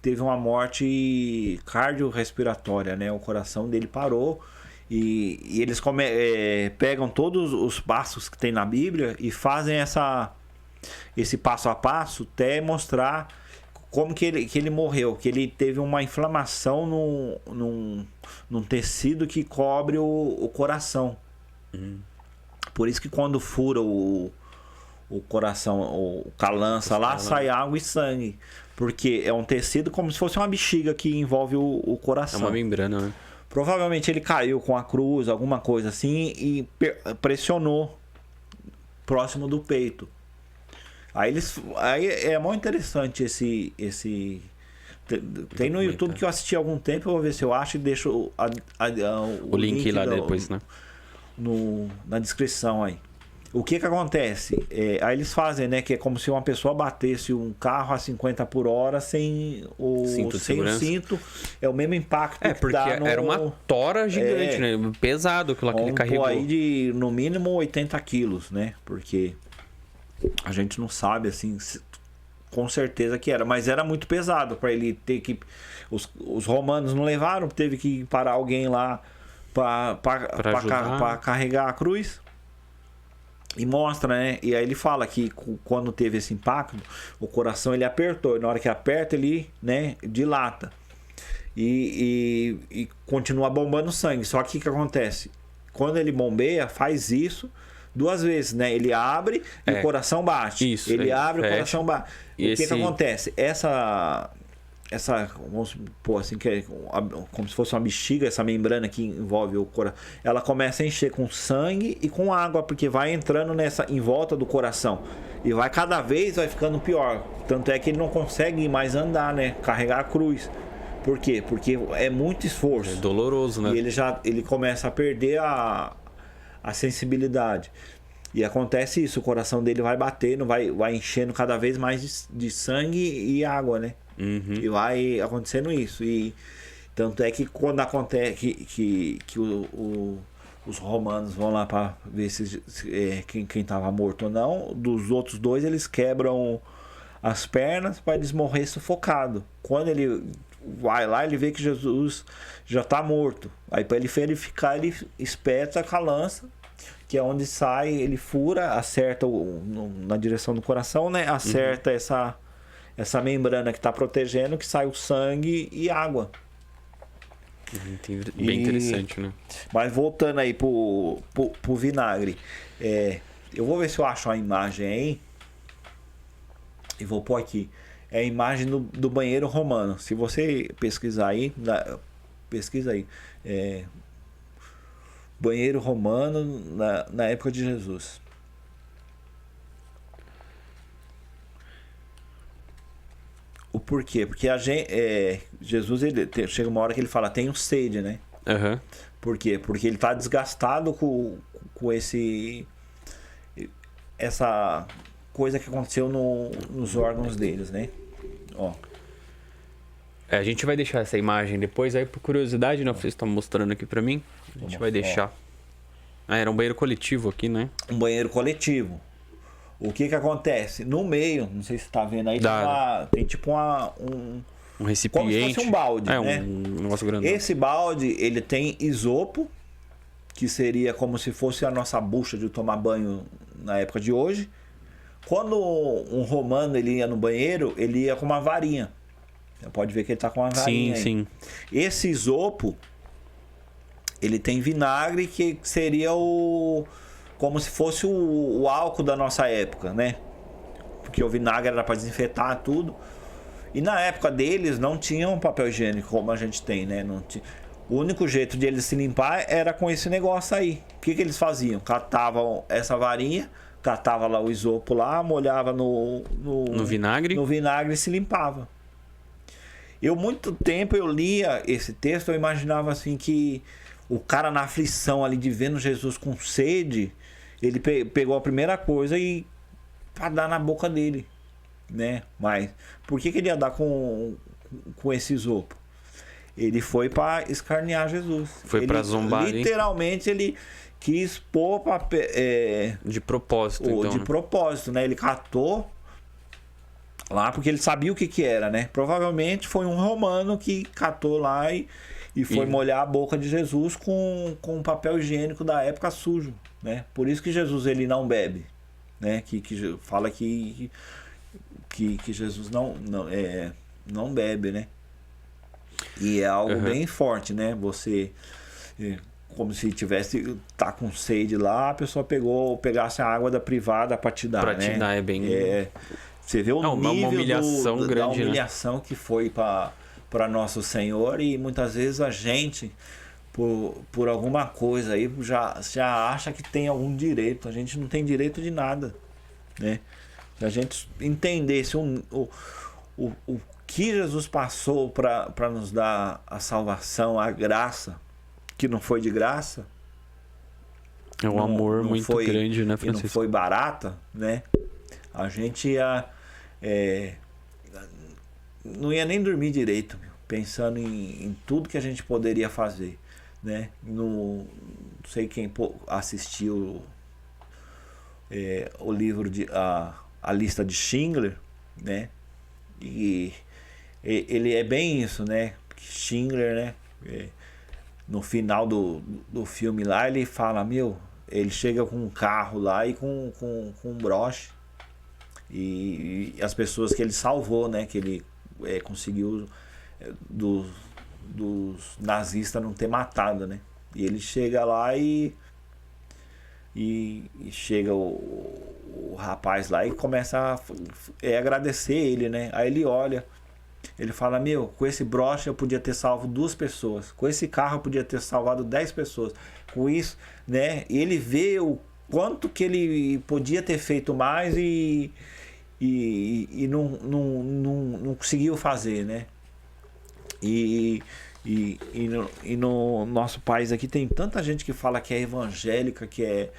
teve uma morte cardiorrespiratória, né? O coração dele parou e eles pegam todos os passos que tem na Bíblia e fazem esse passo a passo até mostrar como que ele morreu, que ele teve uma inflamação num tecido que cobre o coração. Por isso que quando fura o coração, com a lança lá, sai água e sangue. Porque é um tecido como se fosse uma bexiga que envolve o coração. É uma membrana, né? Provavelmente ele caiu com a cruz, alguma coisa assim, e pressionou próximo do peito. Aí é muito interessante esse tem no YouTube que eu assisti há algum tempo, eu vou ver se eu acho e deixo o link lá depois, né? Na descrição aí. O que acontece? Aí eles fazem, né? Que é como se uma pessoa batesse um carro a 50 por hora sem o cinto. É o mesmo impacto porque dá era uma tora gigante, né? Pesado aquilo que ele carregou. Aí de, no mínimo, 80 quilos, né? Porque a gente não sabe, assim, com certeza que era. Mas era muito pesado para ele ter que... Os romanos não levaram, teve que parar alguém lá para carregar a cruz. E mostra, né? E aí ele fala que quando teve esse impacto, o coração ele apertou. E na hora que aperta, ele, né, dilata. E continua bombando sangue. Só que o que acontece? Quando ele bombeia, faz isso 2 vezes, né? Ele abre e o coração bate. Isso, ele abre e o coração bate. O que acontece? Essa, vamos supor assim, que é como se fosse uma bexiga, essa membrana que envolve o coração, ela começa a encher com sangue e com água, porque vai entrando em volta do coração e cada vez vai ficando pior. Tanto é que ele não consegue mais andar, né? Carregar a cruz. Por quê? Porque é muito esforço. É doloroso, né? E ele começa a perder a sensibilidade. E acontece isso, o coração dele vai batendo, vai enchendo cada vez mais de sangue e água, né? E vai acontecendo isso. E tanto é que quando acontece que os romanos vão lá para ver quem estava morto ou não, dos outros dois eles quebram as pernas para eles morrer sufocado. Quando ele vai lá, ele vê que Jesus já está morto. Aí para ele verificar, ele espeta com a lança, que é onde sai, ele fura, acerta na direção do coração, né? Acerta essa membrana que está protegendo, que sai o sangue e água. Bem interessante, né? Mas voltando aí pro vinagre, eu vou ver se eu acho a imagem aí e vou pôr aqui. É a imagem do banheiro romano. Se você pesquisar aí, pesquisa aí. Banheiro romano na época de Jesus. O porquê? Porque Jesus, chega uma hora que ele fala, tenho sede, né? Por quê? Porque ele está desgastado com essa coisa que aconteceu nos órgãos deles, né? Ó. A gente vai deixar essa imagem depois, aí por curiosidade, né? Vocês estão mostrando aqui pra mim. A gente vai deixar. Era um banheiro coletivo aqui, né? Um banheiro coletivo. O que acontece? No meio, não sei se você tá vendo aí, tem tipo um recipiente. Como se fosse um balde, né? Um negócio grande. Esse balde, ele tem isopo, que seria como se fosse a nossa bucha de tomar banho na época de hoje. Quando um romano ele ia no banheiro, ele ia com uma varinha. Você pode ver que ele tá com uma varinha aí. Sim. Esse isopo, ele tem vinagre, que seria como se fosse o álcool da nossa época, né? Porque o vinagre era para desinfetar tudo. E na época deles não tinham papel higiênico como a gente tem, né? Não tinha. O único jeito de eles se limpar era com esse negócio aí. O que eles faziam? Catavam essa varinha, catava lá o isopo lá, molhava no vinagre. No vinagre e se limpava. Muito tempo eu lia esse texto, eu imaginava assim que o cara na aflição ali de vendo Jesus com sede, ele pegou a primeira coisa e para dar na boca dele, né? Mas por que ele ia dar com esse isopo? Ele foi para escarnear Jesus. Foi para zombar. Literalmente ele quis pôr de propósito, então. De propósito, né? Ele catou lá porque ele sabia o que era, né? Provavelmente foi um romano que catou lá e foi molhar a boca de Jesus com um papel higiênico da época sujo, né? Por isso que Jesus ele não bebe, né? Que fala que Jesus não bebe, né? E é algo bem forte, né? Você, como se tá com sede lá, a pessoa pegasse a água da privada para te dar, pra né? te dar, é bem... Você vê o nível uma humilhação grande, da humilhação, né? Que foi para nosso Senhor, e muitas vezes a gente, por alguma coisa aí, já acha que tem algum direito. A gente não tem direito de nada, né? Se a gente entendesse o que Jesus passou para nos dar a salvação, a graça, que não foi de graça. É um amor muito grande, né, Francisco? E não foi barata, né? A gente não ia nem dormir direito, pensando em tudo que a gente poderia fazer, né? Não sei quem assistiu o livro a lista de Schindler, né? E ele é bem isso, né? Schindler, né? No final do filme lá, ele fala, ele chega com um carro lá e com um broche. E as pessoas que ele salvou, né? Que ele conseguiu dos nazistas não ter matado, né? E ele chega lá e chega o rapaz lá e começa a agradecer ele, né? Aí ele olha, ele fala, com esse broche eu podia ter salvo 2 pessoas, com esse carro eu podia ter salvado 10 pessoas, com isso, né? E ele vê o quanto que ele podia ter feito mais e não conseguiu fazer, né? E no nosso país aqui tem tanta gente que fala que é evangélica, que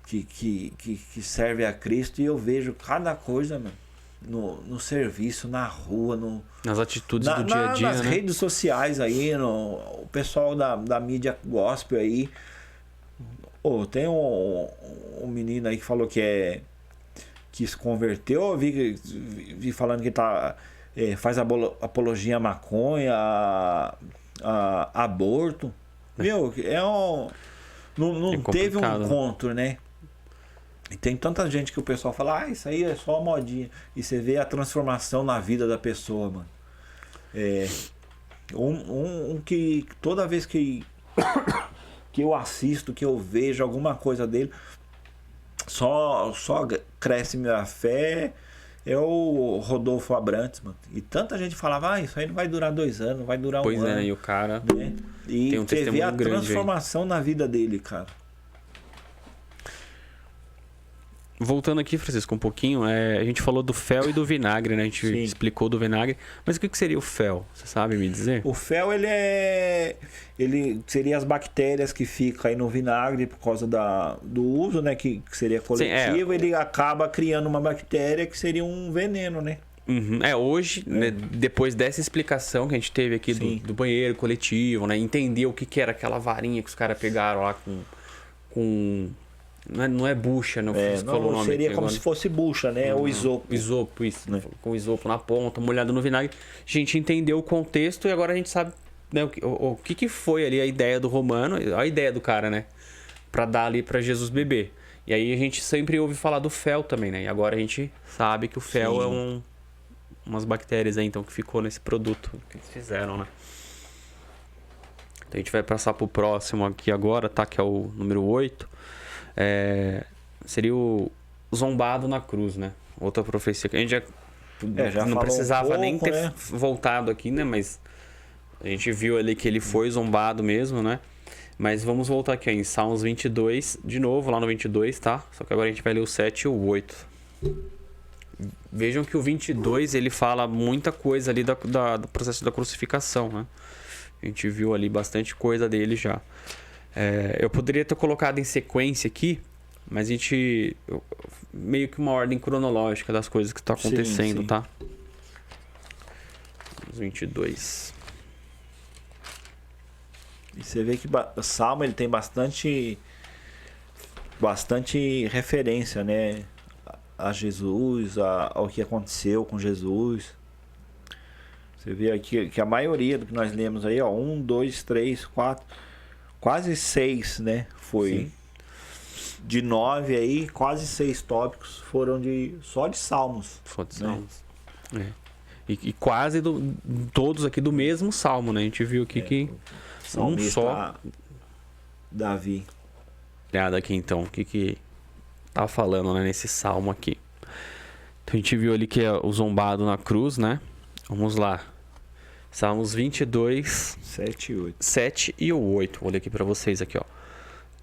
que serve a Cristo, e eu vejo cada coisa, mano, no serviço, na rua, nas atitudes do dia a dia, nas né? redes sociais aí, o pessoal da mídia gospel aí. Tem um menino aí que falou que se converteu, eu vi falando que faz apologia à maconha, a aborto. Meu, não teve um encontro, né? E tem tanta gente que o pessoal fala, isso aí é só modinha. E você vê a transformação na vida da pessoa, mano. Que toda vez que eu assisto, que eu vejo alguma coisa dele, só cresce minha fé, é o Rodolfo Abrantes, mano. E tanta gente falava, isso aí não vai durar 2 anos, não vai durar um ano. Pois é, e o cara, né? E tem um você vê a transformação aí na vida dele, cara. Voltando aqui, Francisco, um pouquinho, a gente falou do fel e do vinagre, né? A gente explicou do vinagre. Mas o que seria o fel? Você sabe me dizer? O fel, ele seria as bactérias que ficam aí no vinagre por causa do uso, né? Que seria coletivo. Ele acaba criando uma bactéria que seria um veneno, né? Uhum. Hoje, né, depois dessa explicação que a gente teve aqui do banheiro coletivo, né? Entender o que era aquela varinha que os caras pegaram lá com... Não é bucha, não. Falou o nome seria aqui, como agora. Se fosse bucha, né? Ou isopo. Isopo, isso. Né? Com isopo na ponta, molhado no vinagre. A gente entendeu o contexto e agora a gente sabe, né, o que foi ali a ideia do Romano, a ideia do cara, né? Pra dar ali pra Jesus beber. E aí a gente sempre ouve falar do fel também, né? E agora a gente sabe que o fel é umas bactérias aí, então, que ficou nesse produto que eles fizeram, né? Então a gente vai passar pro próximo aqui agora, tá? Que é o número 8. Seria o zombado na cruz, né? Outra profecia que a gente já não precisava nem ter voltado aqui, né? Mas a gente viu ali que ele foi zombado mesmo, né? Mas vamos voltar aqui em Salmos 22, de novo, lá no 22, tá? Só que agora a gente vai ler o 7 e o 8. Vejam que o 22, ele fala muita coisa ali do processo da crucificação, né? A gente viu ali bastante coisa dele já. Eu poderia ter colocado em sequência aqui, mas meio que uma ordem cronológica das coisas que estão acontecendo, tá? Os 22. E você vê que o Salmo ele tem bastante referência, né? A Jesus, ao que aconteceu com Jesus. Você vê aqui que a maioria do que nós lemos aí, 1, 2, 3, 4... Quase 6, né? Foi de 9 aí, quase 6 tópicos foram só de salmos. Só de salmos. E quase todos aqui do mesmo salmo, né? A gente viu aqui que um só. Davi. Olhada aqui então, o que tá falando, né, nesse salmo aqui. Então a gente viu ali que é o zombado na cruz, né? Vamos lá. Salmos 22, 7 e 8. Vou ler aqui para vocês aqui, ó.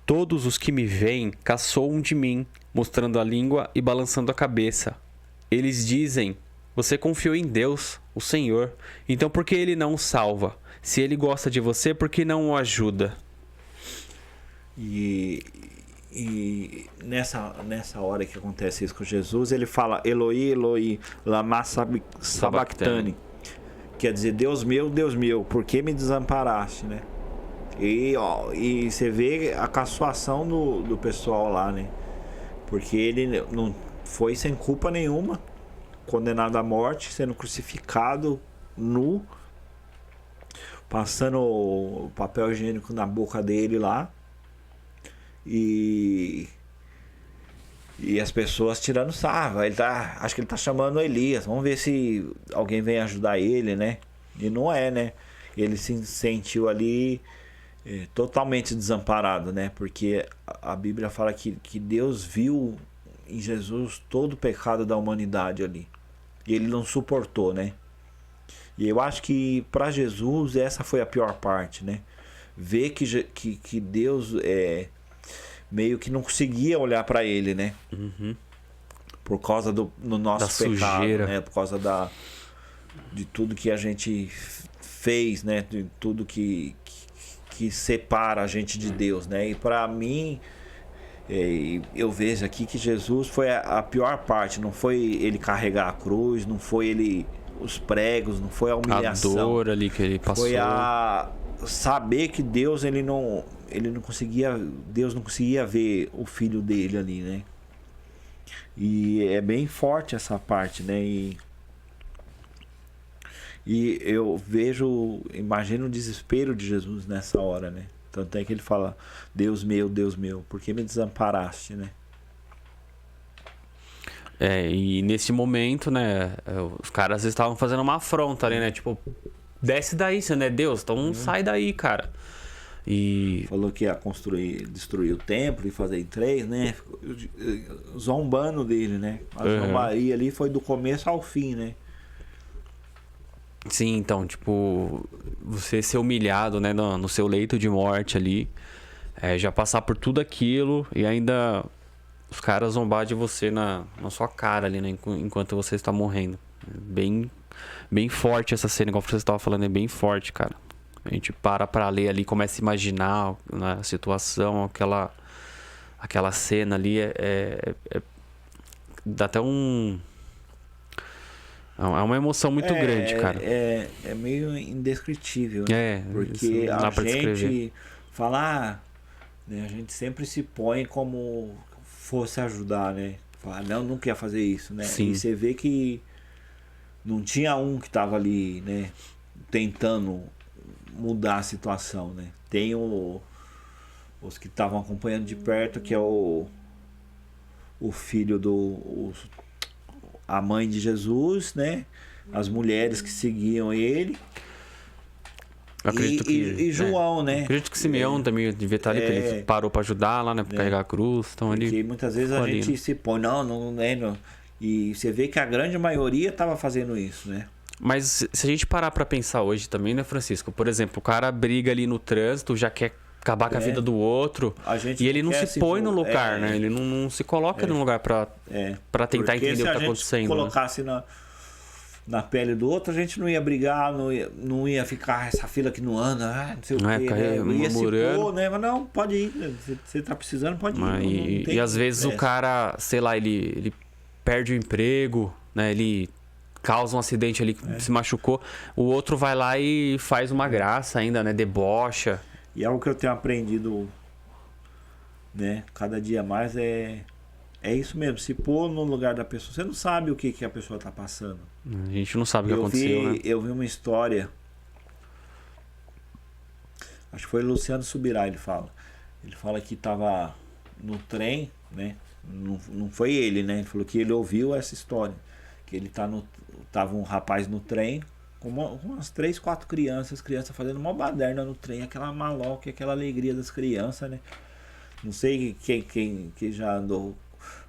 Todos os que me veem caçoam de mim, mostrando a língua e balançando a cabeça. Eles dizem: você confiou em Deus, o Senhor. Então por que ele não o salva? Se ele gosta de você, por que não o ajuda? E nessa hora que acontece isso com Jesus, ele fala: Eloi, Eloi, lama sabachthani. Quer dizer, Deus meu, por que me desamparaste, né? E você vê a caçoação do pessoal lá, né? Porque ele não foi sem culpa nenhuma, condenado à morte, sendo crucificado nu, passando o papel higiênico na boca dele lá. E as pessoas tirando sarro. Acho que ele tá chamando Elias. Vamos ver se alguém vem ajudar ele, né? E não é, né? Ele se sentiu ali totalmente desamparado, né? Porque a Bíblia fala que Deus viu em Jesus todo o pecado da humanidade ali. E ele não suportou, né? E eu acho que para Jesus essa foi a pior parte, né? Ver que Deus meio que não conseguia olhar para ele, né? Uhum. Por causa do nosso pecado, sujeira, né? Por causa de tudo que a gente fez, né? De tudo que separa a gente de Deus, né? E para mim, E eu vejo aqui que Jesus foi a pior parte, não foi ele carregar a cruz, não foi ele os pregos, não foi a humilhação. A dor ali que ele passou. Foi a saber que Deus ele não conseguia, Deus não conseguia ver o filho dele ali, né? E é bem forte essa parte, né? E eu imagino o desespero de Jesus nessa hora, né? Tanto é que ele fala: Deus meu, por que me desamparaste, né? E nesse momento, né, os caras estavam fazendo uma afronta ali, né? Tipo, desce daí, você não é Deus? Então sai daí, cara. E falou que ia destruir o templo e fazer em 3, né? Zombando dele, né? A zombaria ali foi do começo ao fim, né? Sim, então, tipo, você ser humilhado, né, no seu leito de morte ali, já passar por tudo aquilo e ainda os caras zombar de você na sua cara ali, né, enquanto você está morrendo. Bem, bem forte essa cena, igual você estava falando, é bem forte, cara. A gente para ler ali, começa a imaginar, né, a situação, aquela cena ali, dá até é uma emoção muito grande, cara. É meio indescritível, né? Porque a gente fala, né, a gente sempre se põe como fosse ajudar, né? Falar, não quer fazer isso, né? Sim. E você vê que não tinha um que tava ali, né, tentando mudar a situação, né? Tem os que estavam acompanhando de perto, que é o filho a mãe de Jesus, né? As mulheres que seguiam ele. Eu acredito e João, né? Acredito que Simeão também devia estar ali, porque ele parou para ajudar lá, né? Para carregar a cruz. Então porque muitas vezes a gente, né, se põe, não. E você vê que a grande maioria estava fazendo isso, né? Mas se a gente parar para pensar hoje também, né, Francisco? Por exemplo, o cara briga ali no trânsito, já quer acabar com a vida do outro, e ele não se põe no lugar, né? Ele não se coloca no lugar para tentar entender o que tá acontecendo. Se colocasse na pele do outro, a gente não ia brigar, não ia ficar essa fila que não anda, não sei o quê, né? Ia se pôr, né? Mas não, pode ir, você tá precisando, pode ir. E às vezes o cara, sei lá, ele perde o emprego, né? Ele causa um acidente ali, se machucou, o outro vai lá e faz uma graça ainda, né? Debocha. E algo que eu tenho aprendido, né, cada dia mais é isso mesmo, se pôr no lugar da pessoa. Você não sabe o que a pessoa está passando. A gente não sabe o que aconteceu, né? Eu vi uma história, acho que foi Luciano Subirá, ele fala que estava no trem, né, não foi ele, né, ele falou que ele ouviu essa história, que ele tava um rapaz no trem, com umas 3, 4 crianças fazendo uma baderna no trem, aquela maloca, aquela alegria das crianças, né? Não sei quem já andou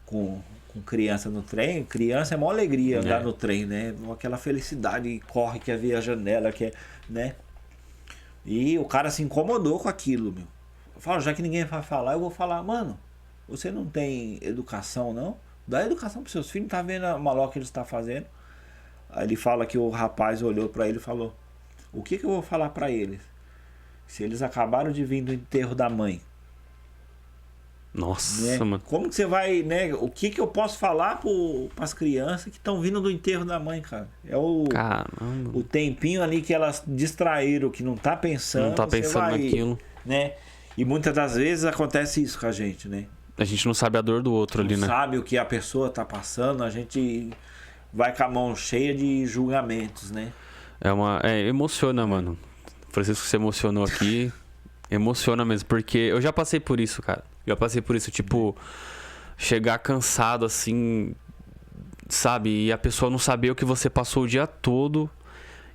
com criança no trem. Criança é maior alegria andar no trem, né? Aquela felicidade, corre, quer ver a janela, né? E o cara se incomodou com aquilo, meu. Eu falo, já que ninguém vai falar, eu vou falar, mano, você não tem educação, não? Dá educação pros seus filhos, tá vendo a maloca que eles estão fazendo? Aí ele fala que o rapaz olhou pra ele e falou: o que eu vou falar pra eles? Se eles acabaram de vir do enterro da mãe. Nossa, né? Mano. Como que você vai, né? O que eu posso falar pras crianças que estão vindo do enterro da mãe, cara? É o tempinho ali que elas distraíram, que não tá pensando. Não tá pensando naquilo. Né? E muitas das vezes acontece isso com a gente, né? A gente não sabe a dor do outro ali, né? Não sabe o que a pessoa tá passando, a gente vai com a mão cheia de julgamentos, né? Emociona, mano. Francisco se emocionou aqui. Emociona mesmo, porque eu já passei por isso, cara. Já passei por isso, tipo, chegar cansado assim, sabe? E a pessoa não saber o que você passou o dia todo.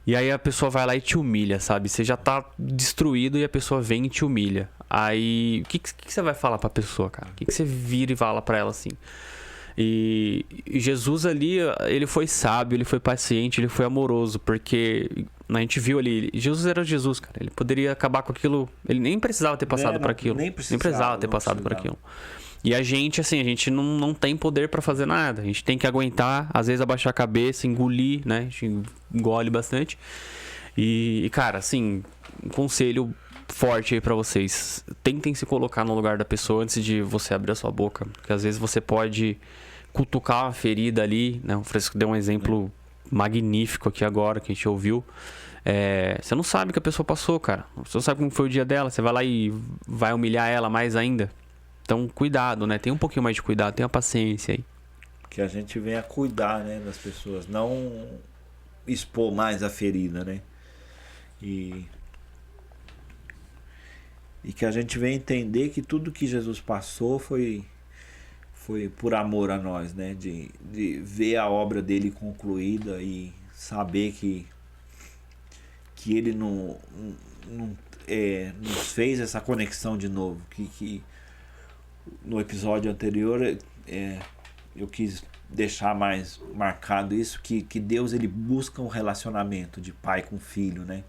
E aí a pessoa vai lá e te humilha, sabe? Você já tá destruído e a pessoa vem e te humilha. Aí, o que você vai falar pra pessoa, cara? O que você vira e fala pra ela assim? E Jesus ali, ele foi sábio, ele foi paciente, ele foi amoroso, porque a gente viu ali, Jesus era Jesus, cara, ele poderia acabar com aquilo, ele nem precisava ter passado por aquilo, nem precisava ter passado por aquilo. E a gente, assim, a gente não tem poder pra fazer nada, a gente tem que aguentar, às vezes abaixar a cabeça, engolir, né, a gente engole bastante. E cara, assim, um conselho forte aí pra vocês. Tentem se colocar no lugar da pessoa antes de você abrir a sua boca. Porque às vezes você pode cutucar uma ferida ali, né? O Fresco deu um exemplo magnífico aqui agora, que a gente ouviu. Você não sabe o que a pessoa passou, cara. Você não sabe como foi o dia dela. Você vai lá e vai humilhar ela mais ainda. Então, cuidado, né? Tem um pouquinho mais de cuidado, tenha paciência aí. Que a gente venha cuidar, né, das pessoas, não expor mais a ferida, né? E que a gente venha entender que tudo que Jesus passou foi por amor a nós, né? De ver a obra dele concluída e saber que ele não nos fez essa conexão de novo. Que no episódio anterior eu quis deixar mais marcado isso, que Deus ele busca um relacionamento de pai com filho, né?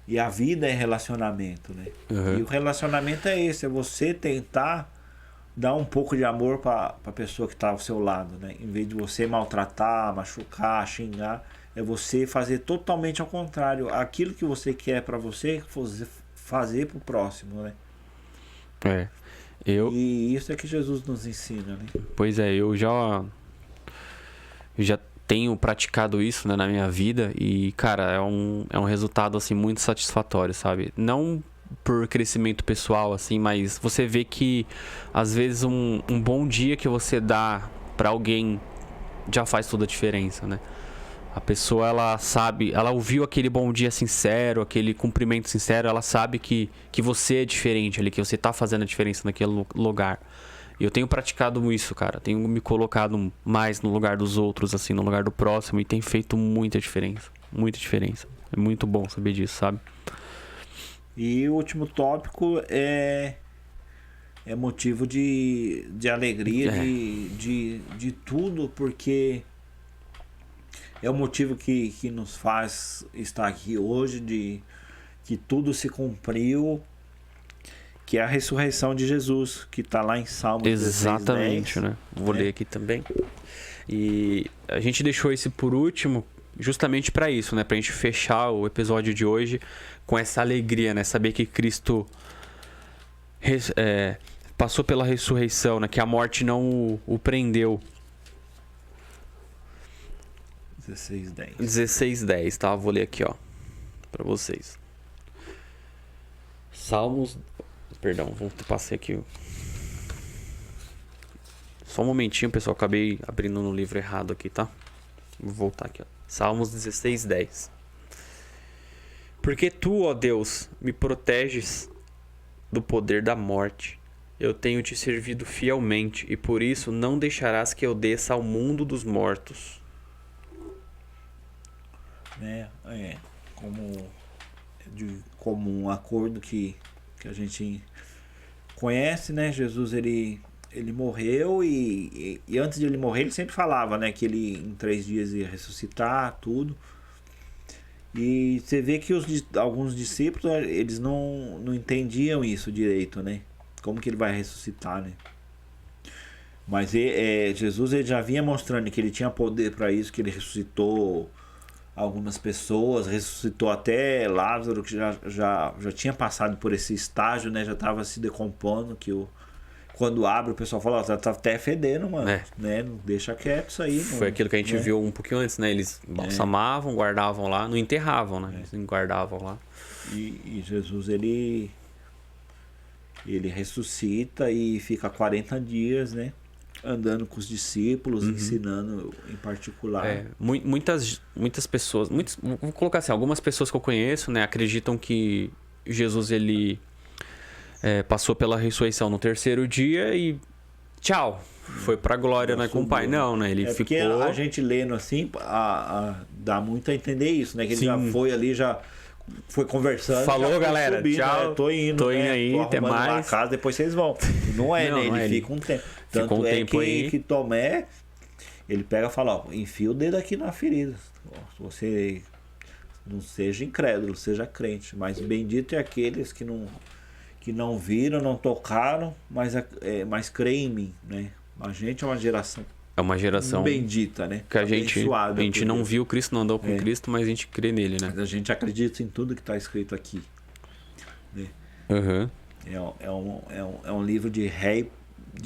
E a vida é relacionamento, né? Uhum. E o relacionamento é esse, é você tentar dar um pouco de amor para a pessoa que está ao seu lado, né? Em vez de você maltratar, machucar, xingar, é você fazer totalmente ao contrário. Aquilo que você quer para você, fazer para o próximo, né? E isso é que Jesus nos ensina, né? Pois é, eu já tenho praticado isso, né, na minha vida e, cara, é um resultado, assim, muito satisfatório, sabe? Não por crescimento pessoal, assim, mas você vê que, às vezes, um bom dia que você dá pra alguém já faz toda a diferença, né? A pessoa, ela sabe, ela ouviu aquele bom dia sincero, aquele cumprimento sincero, ela sabe que você é diferente ali, que você tá fazendo a diferença naquele lugar. E eu tenho praticado isso, cara. Tenho me colocado mais no lugar dos outros, assim, no lugar do próximo, e tem feito muita diferença. Muita diferença. É muito bom saber disso, sabe? E o último tópico é motivo de alegria, de tudo, porque é o motivo que nos faz estar aqui hoje, de que tudo se cumpriu, que é a ressurreição de Jesus, que está lá em Salmos 16:10. Exatamente, né? Vou ler aqui também. E a gente deixou esse por último justamente para isso, né? Pra gente fechar o episódio de hoje com essa alegria, né? Saber que Cristo passou pela ressurreição, né? Que a morte não o prendeu. 16:10, tá? Vou ler aqui, ó, pra vocês. Salmos... Perdão, passei aqui. Só um momentinho, pessoal. Acabei abrindo no livro errado aqui, tá? Vou voltar aqui, ó. Salmos 16:10. Porque tu, ó Deus, me proteges do poder da morte. Eu tenho te servido fielmente, e por isso não deixarás que eu desça ao mundo dos mortos. Como um acordo que a gente conhece, né? Jesus ele morreu e antes de ele morrer ele sempre falava, né, que ele em 3 dias ia ressuscitar, tudo. E você vê que alguns discípulos eles não entendiam isso direito, né? Como que ele vai ressuscitar, né? Mas Jesus ele já vinha mostrando que ele tinha poder para isso, que ele ressuscitou algumas pessoas, ressuscitou até Lázaro, que já tinha passado por esse estágio, né? Já estava se decompondo, quando abre o pessoal fala, tá até fedendo, mano, né? Não deixa quieto isso aí. Foi aquilo que a gente viu um pouquinho antes, né? Eles balsamavam, guardavam lá, não enterravam, né? Eles guardavam lá. E Jesus, ele ressuscita e fica 40 dias, né? Andando com os discípulos, ensinando em particular. Muitas pessoas, vou colocar assim, algumas pessoas que eu conheço, né, acreditam que Jesus ele passou pela ressurreição no 3º dia e tchau, foi pra glória, né, com o Pai. Não, né, ele ficou... Porque a gente lendo assim, dá muito a entender isso, né, que ele já foi ali, já foi conversando. Falou, galera, subindo, tchau, né? Tô indo aí, até mais. Casa, depois vocês vão. Não é, né? Ele fica um tempo. Tanto que Tomé, ele pega e fala, ó, enfia o dedo aqui na ferida. Você não seja incrédulo, seja crente. Mas bendito é aqueles que não viram, não tocaram, mas creem em mim, né? A gente é uma geração É uma geração bendita, né? Que a gente não viu Cristo, não andou com Cristo, mas a gente crê nele, né? Mas a gente acredita em tudo que está escrito aqui. Né? Uhum. É um livro de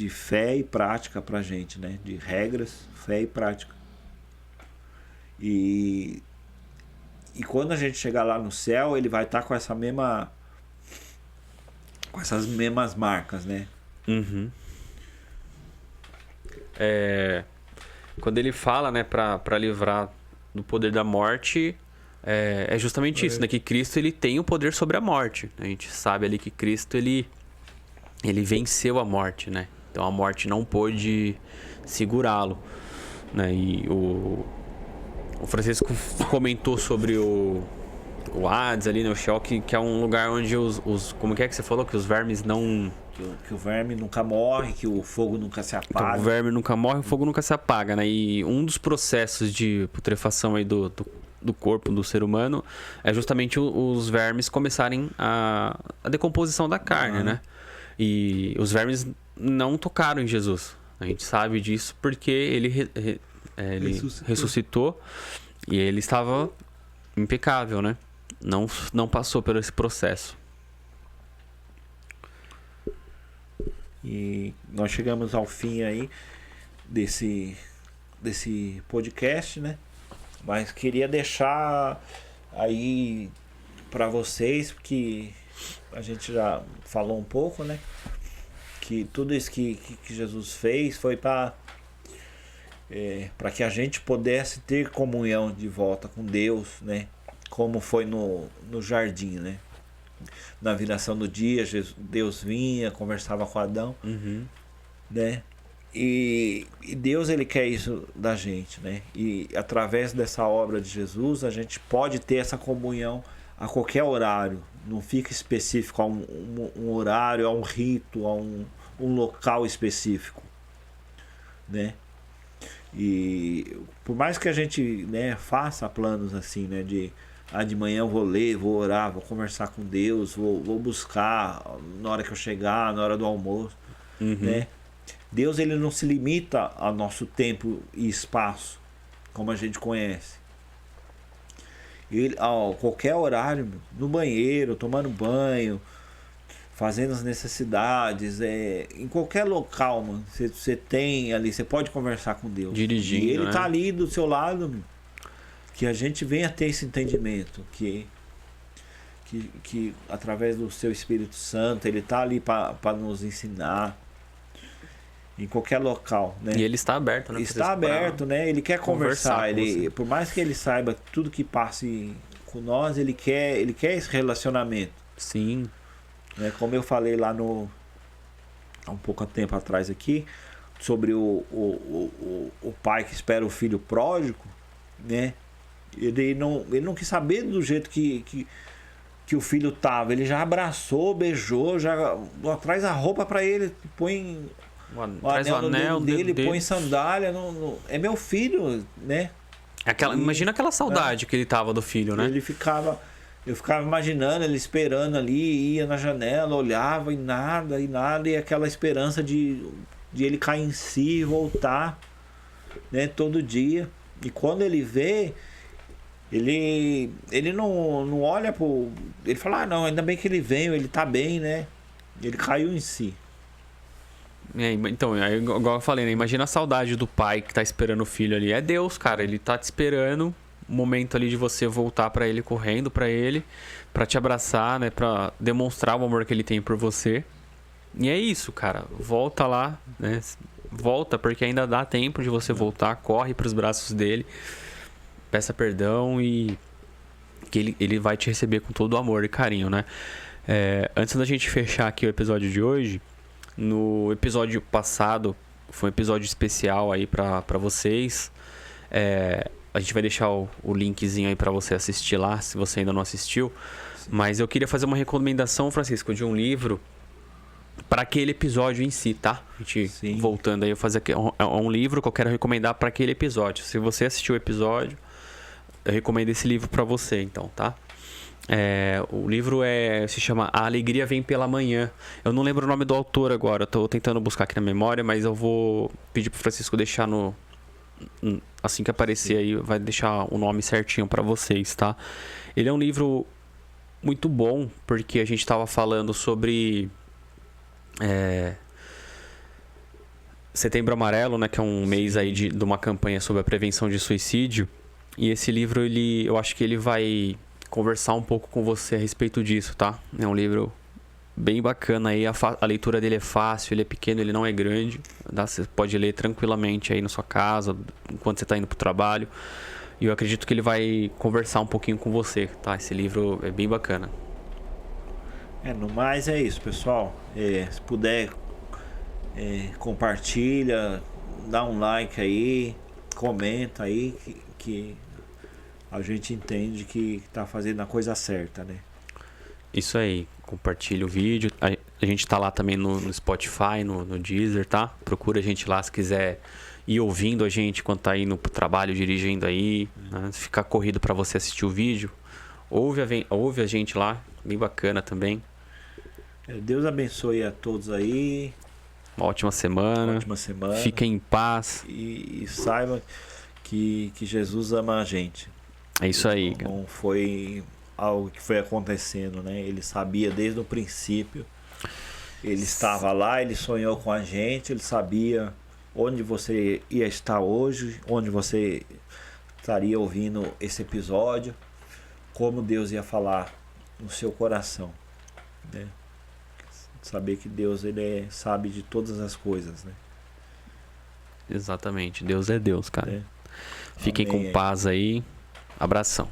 fé e prática pra gente, né? De regras, fé e prática. E quando a gente chegar lá no céu, ele vai estar com essas mesmas marcas, né? Uhum. Quando ele fala, né, para livrar do poder da morte, é justamente isso, né? Que Cristo ele tem o poder sobre a morte. A gente sabe ali que Cristo ele venceu a morte, né? Então a morte não pôde segurá-lo, né? E o Francisco comentou sobre o Hades ali, né? O Sheol, que é um lugar onde os como que você falou? Que os vermes não... Que o verme nunca morre, que o fogo nunca se apaga. Então, o verme nunca morre, o fogo nunca se apaga, né? E um dos processos de putrefação aí do corpo do ser humano é justamente os vermes começarem a decomposição da carne, né? E os vermes não tocaram em Jesus. A gente sabe disso porque ele ressuscitou e ele estava impecável, né? Não passou por esse processo. E nós chegamos ao fim aí desse podcast, né? Mas queria deixar aí para vocês que a gente já falou um pouco, né? Que tudo isso que Jesus fez foi para que a gente pudesse ter comunhão de volta com Deus, né? Como foi no jardim, né? Na viração do dia, Deus vinha, conversava com Adão, né? E Deus, ele quer isso da gente, né? E através dessa obra de Jesus, a gente pode ter essa comunhão a qualquer horário. Não fica específico a um horário, a um rito, a um local específico, né? E por mais que a gente, né, faça planos assim, né, de manhã eu vou ler, vou orar, vou conversar com Deus, vou buscar na hora que eu chegar, na hora do almoço, né? Deus, ele não se limita ao nosso tempo e espaço, como a gente conhece. Ele, a qualquer horário, no banheiro, tomando banho, fazendo as necessidades, em qualquer local, mano, você tem ali, você pode conversar com Deus. Dirigindo, e ele, né? Tá ali do seu lado, meu. Que a gente venha ter esse entendimento, que através do seu Espírito Santo, ele está ali para nos ensinar em qualquer local, né? E ele está aberto, né? Está aberto, né? Ele quer conversar, ele, por mais que ele saiba tudo que passe com nós, ele quer esse relacionamento. Sim. Né? Como eu falei lá há um pouco tempo atrás aqui, sobre o pai que espera o filho pródigo, né? Ele não quis saber do jeito que o filho tava. Ele já abraçou, beijou, já traz a roupa para ele, põe traz o anel dele, põe sandália. É meu filho, né? Imagina aquela saudade que ele tava do filho, né? Eu ficava imaginando ele esperando ali, ia na janela, olhava e nada, e aquela esperança de ele cair em si e voltar, né, todo dia. E quando ele vê, ele não olha pro... Ele fala, não, ainda bem que ele veio, ele tá bem, né? Ele caiu em si. Então, igual eu falei, né? Imagina a saudade do pai que tá esperando o filho ali. É Deus, cara, ele tá te esperando o momento ali de você voltar pra ele, correndo pra ele, pra te abraçar, né? Pra demonstrar o amor que ele tem por você. E é isso, cara, volta lá, né? Volta, porque ainda dá tempo de você voltar, corre pros braços dele, peça perdão e que ele vai te receber com todo o amor e carinho, né? Antes da gente fechar aqui o episódio de hoje, no episódio passado, foi um episódio especial aí pra vocês. A gente vai deixar o linkzinho aí pra você assistir lá, se você ainda não assistiu. Sim. Mas eu queria fazer uma recomendação, Francisco, de um livro para aquele episódio em si, tá? A gente, sim, voltando aí, eu fazer aqui um livro que eu quero recomendar para aquele episódio. Se você assistiu o episódio, eu recomendo esse livro para você, então, tá? O livro se chama A Alegria Vem Pela Manhã. Eu não lembro o nome do autor agora, eu tô tentando buscar aqui na memória, mas eu vou pedir pro Francisco deixar assim que aparecer aí, vai deixar o nome certinho para vocês, tá? Ele é um livro muito bom, porque a gente tava falando sobre Setembro Amarelo, né, que é um mês aí de uma campanha sobre a prevenção de suicídio. E esse livro, eu acho que ele vai conversar um pouco com você a respeito disso, tá? É um livro bem bacana aí, a leitura dele é fácil, ele é pequeno, ele não é grande, tá? Você pode ler tranquilamente aí na sua casa, enquanto você está indo pro trabalho. E eu acredito que ele vai conversar um pouquinho com você, tá? Esse livro é bem bacana. No mais é isso, pessoal. Se puder, compartilha, dá um like aí, comenta aí, que a gente entende que tá fazendo a coisa certa, né? Isso aí, compartilha o vídeo. A gente tá lá também no Spotify, no Deezer, tá? Procura a gente lá se quiser ir ouvindo a gente quando tá indo pro trabalho, dirigindo aí, né? Se ficar corrido para você assistir o vídeo, ouve a gente lá, bem bacana também. Deus abençoe a todos aí. Uma ótima semana. Fiquem em paz. E saiba que Jesus ama a gente. É isso aí. Não foi algo que foi acontecendo, né? Ele sabia desde o princípio. Ele estava lá, ele sonhou com a gente, ele sabia onde você ia estar hoje, onde você estaria ouvindo esse episódio, como Deus ia falar no seu coração, né? Saber que Deus, ele sabe de todas as coisas, né? Exatamente, Deus é Deus, cara. É. Fiquem Amém. com paz aí. Abração.